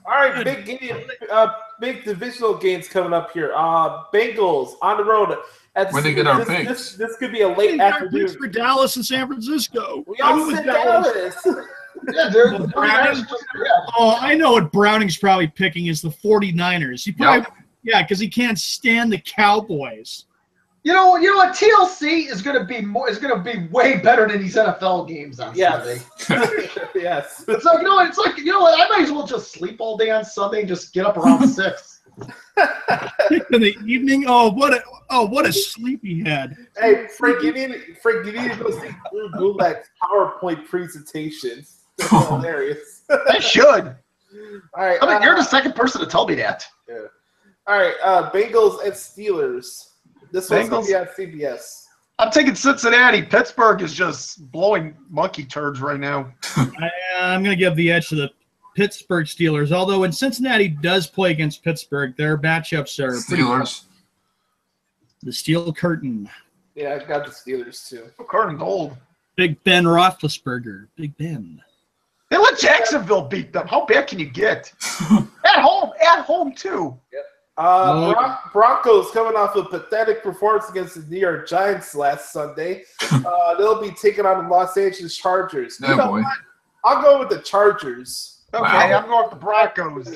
All right, big divisional games coming up here. Bengals on the road. When they get our picks. This could be a late afternoon. For Dallas and San Francisco. We all said Dallas. Yeah, dude. Oh, I know what Browning's probably picking is the 49ers. He probably, because he can't stand the Cowboys. You know what? TLC is going to be way better than these NFL games on Sunday. Yes. It's like you know what? I might as well just sleep all day on Sunday and just get up around 6. In the evening. Oh, what a sleepy head. Hey, Frank, you need to go see Drew Gulak's PowerPoint presentations. They're hilarious. I should. All right. I mean, you're the second person to tell me that. Yeah. All right. Bengals and Steelers. This one's going to be on CBS. I'm taking Cincinnati. Pittsburgh is just blowing monkey turds right now. I'm going to give the edge to the Pittsburgh Steelers. Although when Cincinnati does play against Pittsburgh, their matchups are Steelers. The Steel Curtain. Yeah, I got the Steelers too. Curtain gold. Big Ben Roethlisberger. Big Ben. They let Jacksonville beat them. How bad can you get? At home too. Broncos coming off a pathetic performance against the New York Giants last Sunday. They'll be taking on the Los Angeles Chargers. Yeah, boy. I'll go with the Chargers. Okay, Wow. I'm going with the Broncos.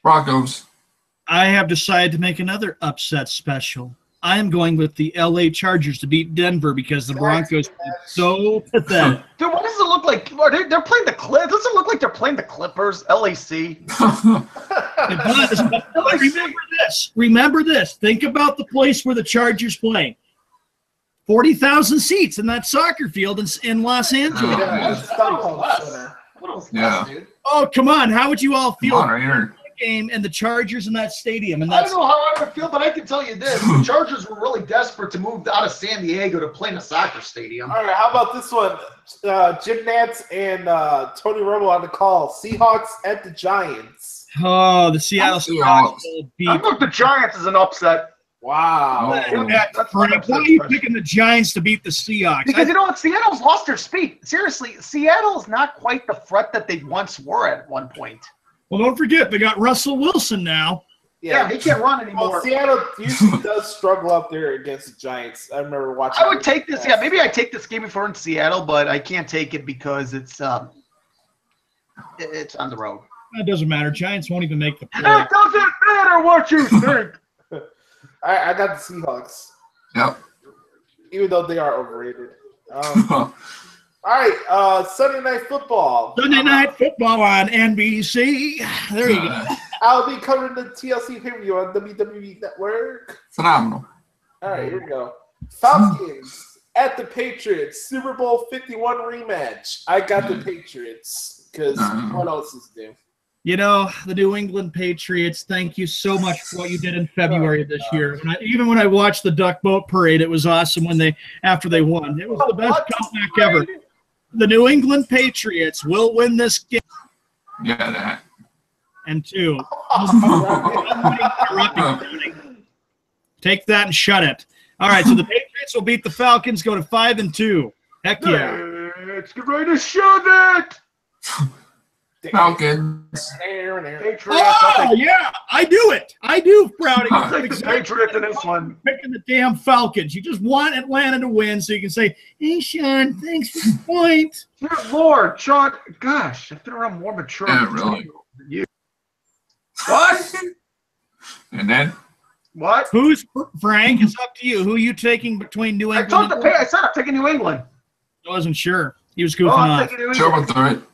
Broncos. I have decided to make another upset special. I am going with the LA Chargers to beat Denver because the Broncos are so pathetic. Dude, what does it look like? They're playing the Clippers. Does it look like they're playing the Clippers? LAC. It does. But remember this. Remember this. Think about the place where the Chargers play. 40,000 seats in that soccer field in Los Angeles. Yeah. Dude? Oh, come on. How would you all feel Come on, right here. game and the Chargers in that stadium? And I that's don't know how I would feel, but I can tell you this. The Chargers were really desperate to move out of San Diego to play in a soccer stadium. All right, how about this one? Jim Nantz and Tony Romo on the call. Seahawks at the Giants. the Seattle Seahawks will beat. I think the Giants is an upset. Wow. Frank, why are you picking the Giants to beat the Seahawks? Because you know what? Seattle's lost their speed. Seriously, Seattle is not quite the threat that they once were at one point. Well, don't forget, they got Russell Wilson now. Yeah, he can't run anymore. Well, Seattle usually does struggle up there against the Giants. I remember watching. I would take this. Yeah, maybe I take this game before in Seattle, but I can't take it because it's on the road. It doesn't matter. Giants won't even make the play. It doesn't matter what you think. I got the Seahawks, Yep. even though they are overrated. All right, Sunday Night Football. Sunday Night Football on NBC. There you go. I'll be covering the TLC pay-per-view on WWE Network. Phenomenal. All right, here we go. Falcons at the Patriots. Super Bowl 51 rematch. I got the Patriots because what else is new? You know, the New England Patriots, thank you so much for what you did in February of this year. Even when I watched the Duck Boat Parade, it was awesome after they won. It was the best comeback ever. The New England Patriots will win this game. Yeah, that. And two. Take that and shut it. All right, so the Patriots will beat the Falcons, go to 5-2. Heck yeah. Let's get ready to shove it. Falcons. Patriots. Oh, yeah, I do it. I do, Brownie. I'll take the Patriots in this one. Picking the damn Falcons. You just want Atlanta to win so you can say, hey, Sean, thanks for the point. Dear Lord, Sean, gosh, I've been around more mature Yeah, really. than you. What? And then? What? Who's Frank? It's up to you. Who are you taking between New I England? told I said I'm taking New England. I wasn't sure. He was goofing Oh, I'm off. taking New Trouble England. through it.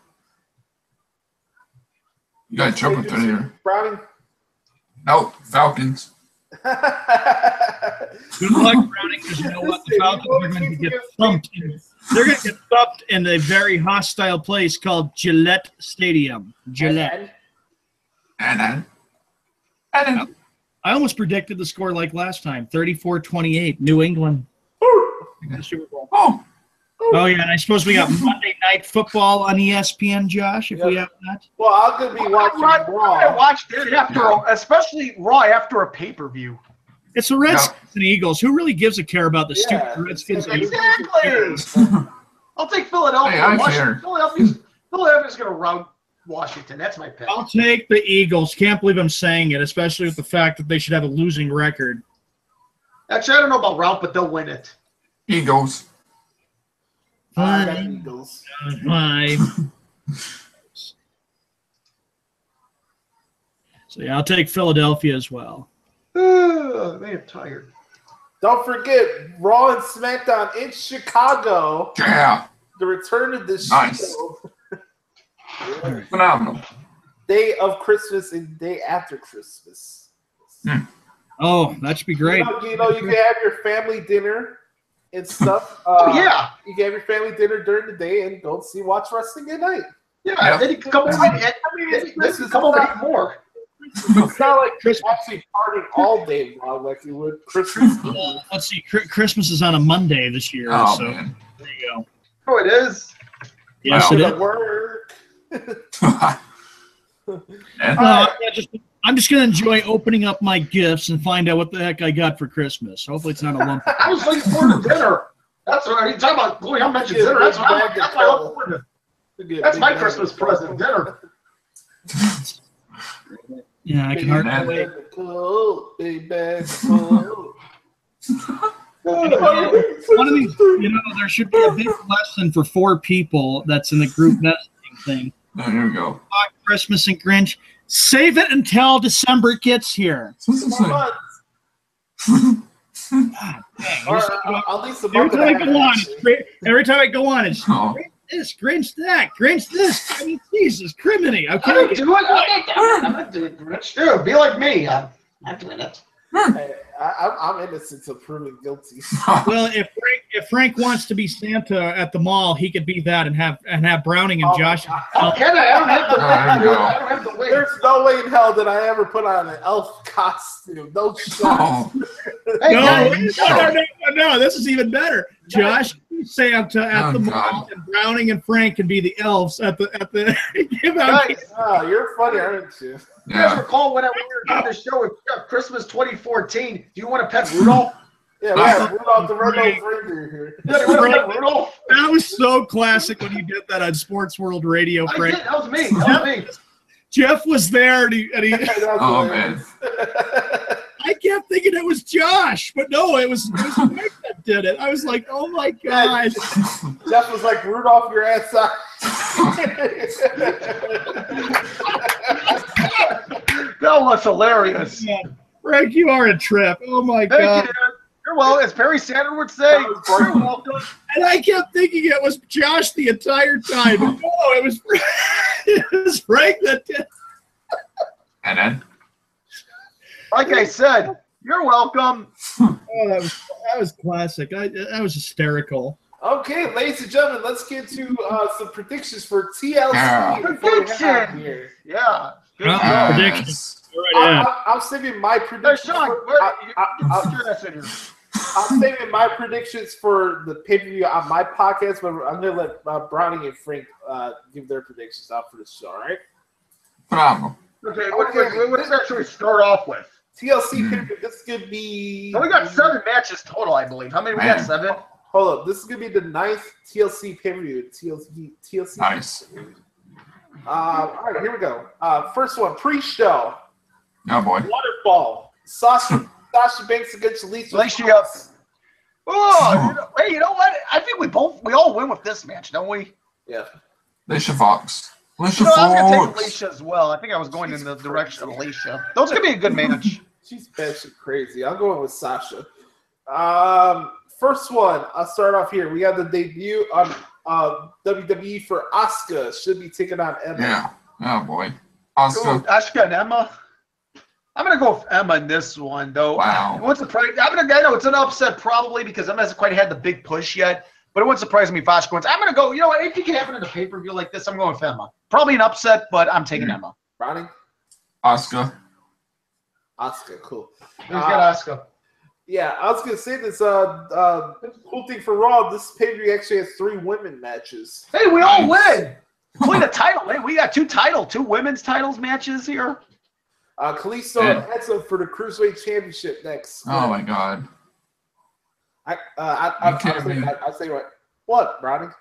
You got trouble through here. Browning. Nope. Falcons. Good luck, Browning, because you know what? The Falcons are going to get thumped. They're going to get thumped in a very hostile place called Gillette Stadium. Gillette. And then? And then? I almost predicted the score like last time, 34-28, New England. The Super Bowl. Oh, yeah, and I suppose we got Monday Night Football on ESPN, Josh, if we have that. Well, I'm going to be watching Raw. I watched it after, especially Raw after a pay-per-view. It's the Redskins and Eagles. Who really gives a care about the stupid Redskins and Eagles? Exactly. I'll take Philadelphia. Hey, I care. Philadelphia's going to rout Washington. That's my pick. I'll take the Eagles. Can't believe I'm saying it, especially with the fact that they should have a losing record. Actually, I don't know about rout, but they'll win it. Eagles. I got the Eagles. 5. So, yeah, I'll take Philadelphia as well. I am tired. Don't forget Raw and SmackDown in Chicago. Yeah. The return of the Nice. show. Phenomenal. Day of Christmas and day after Christmas. Oh, that should be great. You know, you can have your family dinner and stuff. Yeah. You can have your family dinner during the day and go watch wrestling at night. Yeah, then you can come over and this is come over and eat more. It's not like actually partying all day long like you would Christmas. Well, let's see. Christmas is on a Monday this year, Oh, so man. there you go. Oh, it is. Yes, it is. Work. I'm just gonna enjoy opening up my gifts and find out what the heck I got for Christmas. Hopefully, it's not a lump. I was looking forward to dinner. That's what I'm talking about. Boy, I mentioned dinner. That's what I look forward to. That's my Christmas present, dinner. Yeah, I can hardly wait. Big bag. One of these, there should be a big lesson for 4 people that's in the group messaging thing. There you go. Christmas and Grinch. Save it until December gets here. Every time I go on, it's Grinch this, Grinch that, Grinch this. I mean, Jesus, criminy. Okay. I'm not doing Grinch. Dude, be like me. I'm not doing it. Hey, I'm innocent until proven guilty. Well, if Frank wants to be Santa at the mall, he could be that and have Browning and Josh. I don't have the weight. There's no way in hell that I ever put on an elf costume. No shot. No, this is even better. Josh, Santa at the mall, and Browning and Frank can be the elves at the give out. Oh, you're funny, aren't you? You guys recall when we were doing the show with Christmas 2014? Do you want to pet Rudolph? Yeah, we have Rudolph the Red-Nosed Reindeer here. Yeah, you want to pet Rudolph? That was so classic when you did that on Sports World Radio, Frank. That was me. That was me. Jeff was there, and he Oh, man. I kept thinking it was Josh, but no, it was Frank that did it. I was like, oh my God. Jeff was like, Rudolph, your ass out. That was hilarious. Yeah. Frank, you are a trip. Oh my God. Thank you. You're well, as Perry Saturn would say, you're welcome. And I kept thinking it was Josh the entire time. But no, it was Frank that did. And then? Like I said, you're welcome. Oh, that was classic. That was hysterical. Okay, ladies and gentlemen, let's get to some predictions for TLC. Prediction. Yeah. Predictions. I'm saving my predictions. I'm saving my predictions for the pay-per-view on my podcast, but I'm going to let Browning and Frank give their predictions out for the show, all right? Phenomenal. Okay, what should we start off with? TLC pay-per-view, this could be... So we got 7 matches total, I believe. How many we got? 7? Hold up, this is going to be the 9th TLC pay-per-view. TLC. Nice. All right, here we go. First one, pre-show. Oh, boy. Waterfall. Sasha Banks against Alicia. Oh, hey, you know what? I think we all win with this match, don't we? Yeah. Alicia Fox. I was going to take Alicia as well. I think I was going in the direction of Alicia. Those could be a good match. She's batshit crazy. I'm going with Sasha. First one, I'll start off here. We got the debut on WWE for Asuka. Should be taking on Emma. Yeah. Oh, boy. Asuka and Emma. I'm going to go with Emma in this one, though. Wow. What's the price? I know it's an upset probably because Emma hasn't quite had the big push yet, but it wouldn't surprise me if Asuka wins. I'm going to go, you know what? If it can happen in a pay-per-view like this, I'm going with Emma. Probably an upset, but I'm taking Emma. Browning? Asuka, cool. Who's got Asuka? Yeah, I was going to say this. Cool thing for Raw, this pay-per-view actually has 3 women matches. Hey, we all win! Including the title. Hey, we got 2 women's titles matches here. Kalisto and Edson for the Cruiserweight Championship next. Oh my God! I'll say what, Browning?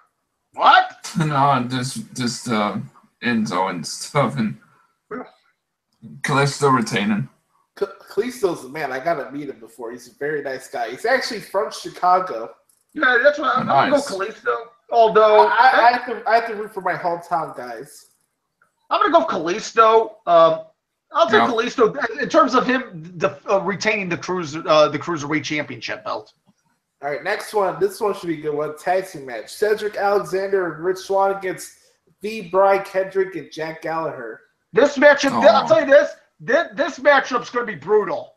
What? No, just Enzo and stuff, and Kalisto retaining. Kalisto's man. I gotta meet him before. He's a very nice guy. He's actually from Chicago. Yeah, that's what I'm gonna go Kalisto. Although I have to root for my hometown guys. I'm gonna go Kalisto. I'll take Kalisto in terms of him retaining the Cruiserweight Championship belt. All right, next one. This one should be a good one. Tag team match. Cedric Alexander and Rich Swann against V. Brian Kendrick and Jack Gallagher. This matchup, I'll tell you this matchup's going to be brutal.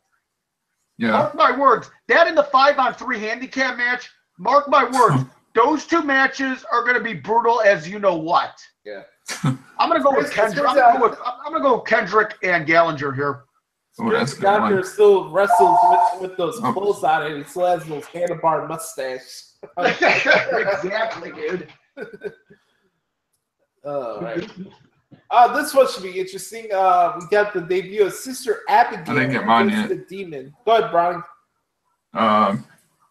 Yeah. Mark my words. That in the 5-on-3 handicap match, mark my words. Those two matches are going to be brutal as you know what. Yeah. I'm going to go with Kendrick. I'm going to go with Kendrick and Gallagher here. Oh, that's good Gallagher one. still wrestles with those clothes on and he still has those handlebar mustache. Exactly, dude. Right. This one should be interesting. We got the debut of Sister Abigail I didn't get mine against yet. the Demon. Go ahead, Brian.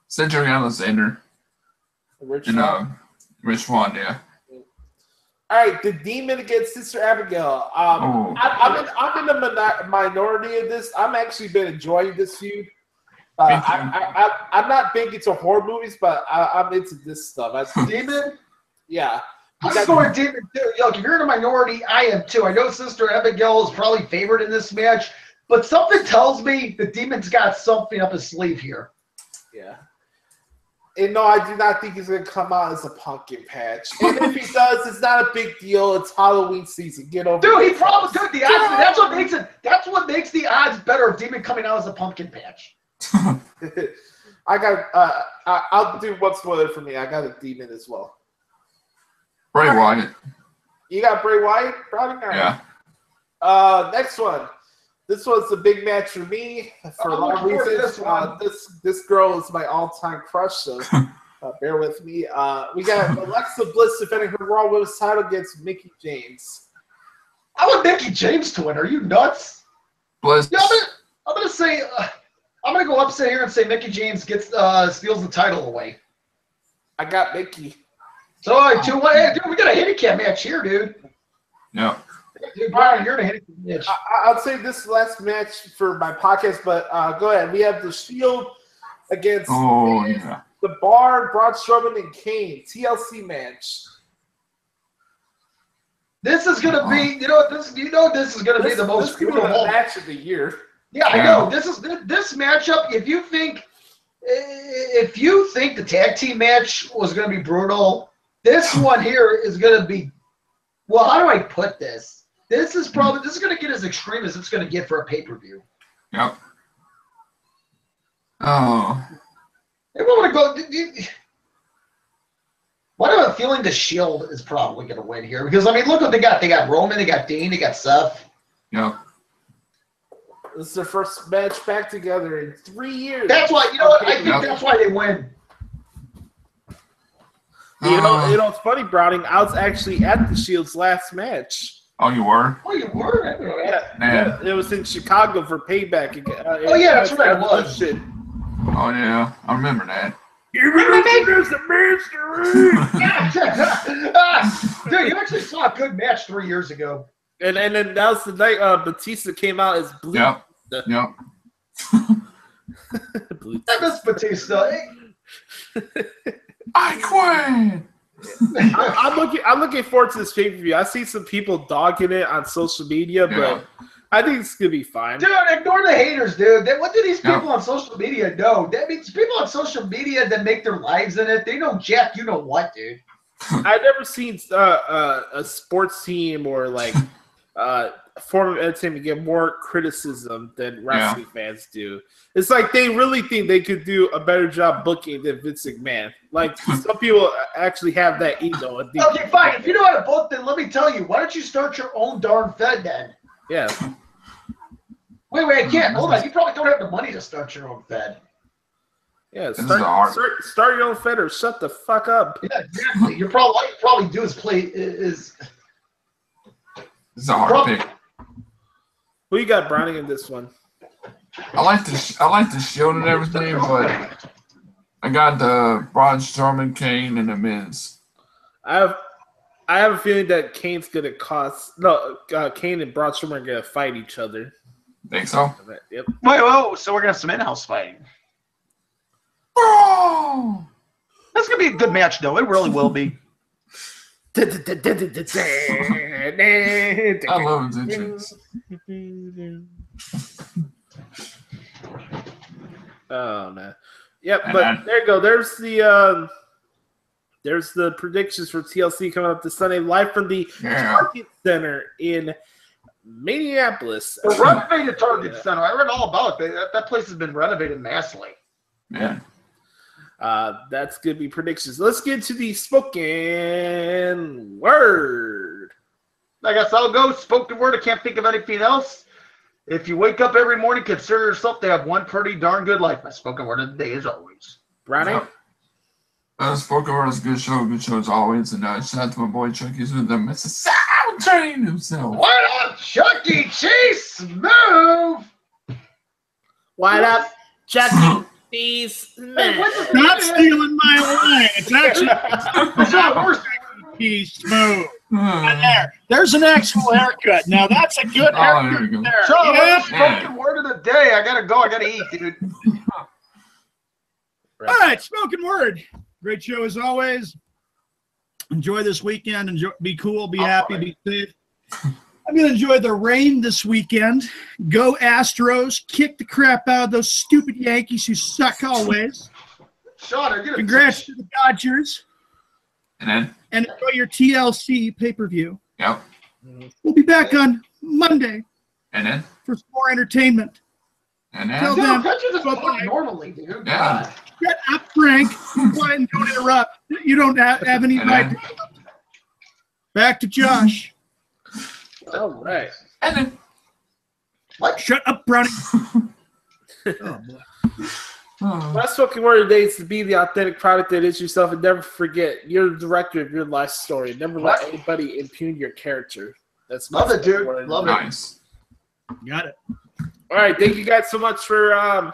Cedric Alexander Rich and Swann. Rich Swann, yeah. All right, the Demon against Sister Abigail. I'm in the minority of this. I'm actually been enjoying this feud. I'm not big into horror movies, but I'm into this stuff. Demon? Yeah. I'm going Demon too. Look, if you're in a minority, I am too. I know Sister Abigail is probably favored in this match, but something tells me the Demon's got something up his sleeve here. Yeah. And no, I do not think he's going to come out as a pumpkin patch. And if he does, it's not a big deal. It's Halloween season. Get over it. Dude, he probably did the odds. That's what makes the odds better of Demon coming out as a pumpkin patch. I'll do one spoiler for me. I got a Demon as well. Bray Wyatt. You got Bray Wyatt, Browning? Yeah. Next one. This one's a big match for me for a lot of reasons. This girl is my all-time crush, so bear with me. We got Alexa Bliss defending her Raw Women's title against Mickie James. I want Mickie James to win. Are you nuts? Bliss. Yeah, I'm gonna say I'm gonna go upset here and say Mickie James steals the title away. I got Mickie. So 2-1. Hey, dude, we got a handicap match here, dude. Yeah. Dude, Brian, you're in a handicap match. I'll say this last match for my podcast, but go ahead. We have the Shield against the Bar, Braun Strowman, and Kane. TLC match. This is gonna be, this is gonna be the most brutal match of the year. Yeah, I know. This matchup. If you think the tag team match was gonna be brutal, this one here is gonna be. Well, how do I put this? This is going to get as extreme as it's going to get for a pay-per-view. Yep. Oh. Everyone want to go. What am I feeling? The Shield is probably going to win here because I mean, look what they got. They got Roman, they got Dean, they got Seth. Yep. This is their first match back together in 3 years. That's why. You know what? I think that's why they win. You know, it's funny, Browning. I was actually at the Shield's last match. Oh, you were? Oh, you were? I know that. Yeah, it was in Chicago for Payback. That's right, it was. Shit. Oh, yeah. I remember that. You remember the mystery? Dude, you actually saw a good match 3 years ago. And then that was the night Batista came out as Blue. Yep. Blue. I miss Batista. I quit. I'm looking forward to this pay-per-view. I see some people dogging it on social media, but I think it's gonna be fine. Dude, ignore the haters, dude. What do these people on social media know? That means people on social media that make their lives in it. They know Jack. You know what, dude? I've never seen a sports team or like form of entertainment get more criticism than wrestling fans do. It's like they really think they could do a better job booking than Vince McMahon. Like some people actually have that ego. Okay, fine. If you know how to book, then let me tell you. Why don't you start your own darn Fed then? Yeah. Wait, I can't. Hold on. You probably don't have the money to start your own Fed. Yeah, start your own Fed or shut the fuck up. Yeah, exactly. All you probably do is play is. This is a hard pick. Who you got, Browning, in this one? I like the Shield and everything, but I got the Braun Strowman, Kane, and the Miz. I have a feeling that Kane's gonna Kane and Braun Strowman are gonna fight each other. Think so? Yep. Wait, whoa! So we're gonna have some in-house fighting. Bro! That's gonna be a good match, though. It really will be. I love his entrance. Oh man. Yep, but there you go. There's the predictions for TLC coming up this Sunday, live from the Target Center in Minneapolis. The renovated Target Center. I read all about it. That place has been renovated massively. Yeah. That's gonna be predictions. Let's get to the spoken word. I guess I'll go spoken word. I can't think of anything else. If you wake up every morning, consider yourself to have one pretty darn good life. My spoken word of the day, as always. Brownie? Spoken word is a good show as always. And shout out to my boy Chucky's with them. It's a sound train himself. What up, Chucky Cheese? Move! What up, Chucky Cheese? Not stealing my line. It's actually Chucky Smooth. There's an actual haircut. Now that's a good haircut. There you go. There. Sean, Yeah. what's the spoken word of the day? I gotta go. I gotta eat, dude. All right, spoken word. Great show as always. Enjoy this weekend. Be cool. Be happy. Be safe. I'm gonna enjoy the rain this weekend. Go Astros! Kick the crap out of those stupid Yankees who suck always. Sean, are you Congrats to the Dodgers. And enjoy your TLC pay-per-view. Yep. We'll be back on Monday And for some more entertainment. Till Dude, then, can't you just bye-bye. talk normally, dude? Yeah. Shut up, Frank. Quiet and don't interrupt. You don't have any right to interrupt. Back to Josh. All right. Shut up, Brownie. My spoken word today is to be the authentic product that is yourself, and never forget you're the director of your life story. Never let anybody impugn your character. That's my Love it, dude. word. Love Nice. Got it. All right, thank you guys so much for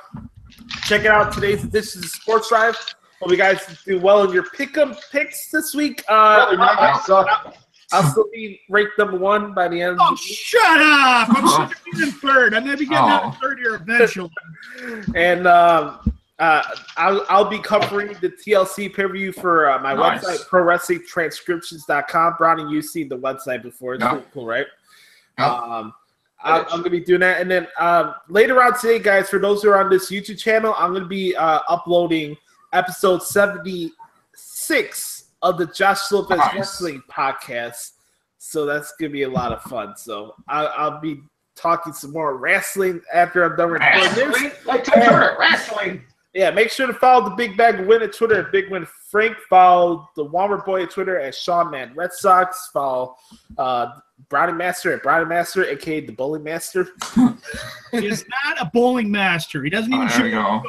checking out today's edition of Sports Drive. Hope you guys do well in your pick'em picks this week. Probably not. I suck. I'll still be ranked number 1 by the end of the Oh, week. shut up. I'm second and third. I'm going to be getting out of third here eventually. And I'll be covering the TLC pay-per-view for my website, ProWrestlingTranscriptions.com. Brownie, you've seen the website before. It's pretty cool, right? I'm going to be doing that. And then later on today, guys, for those who are on this YouTube channel, I'm going to be uploading episode 76 of the Josh Lopez Wrestling Podcast. So that's going to be a lot of fun. So I'll be talking some more wrestling after I'm done recording this. Like Turner, wrestling. Yeah, make sure to follow the Big Bag Win at Twitter at Big Win Frank. Follow the Walmart Boy at Twitter at Sean Man Red Sox. Follow Brownie Master at Brownie Master, aka the Bowling Master. He's not a bowling master. He doesn't even there we show go.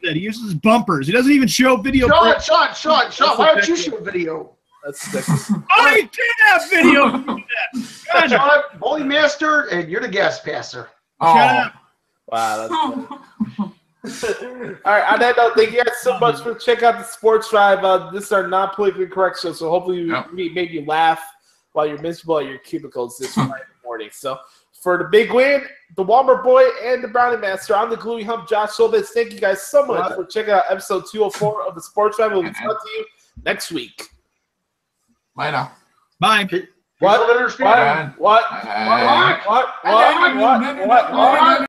that. He uses bumpers. He doesn't even show video. Sean, why don't you shoot a video? That's sick. I did have video. God, Sean, Bowling Master, and you're the guest passer. shut up. Wow, that's All right, on that note, thank you guys so much for checking out the Sports Drive. This is our non-politically correct show, so hopefully we made you laugh while you're miserable at your cubicles this Friday morning. So for the Big Win, the Walmart Boy, and the Brownie Master, I'm the Gluey Hump, Josh Lopez. Thank you guys so much for checking out episode 204 of the Sports Drive. We'll be talking to you next week. Later. Bye. What? What? What? What?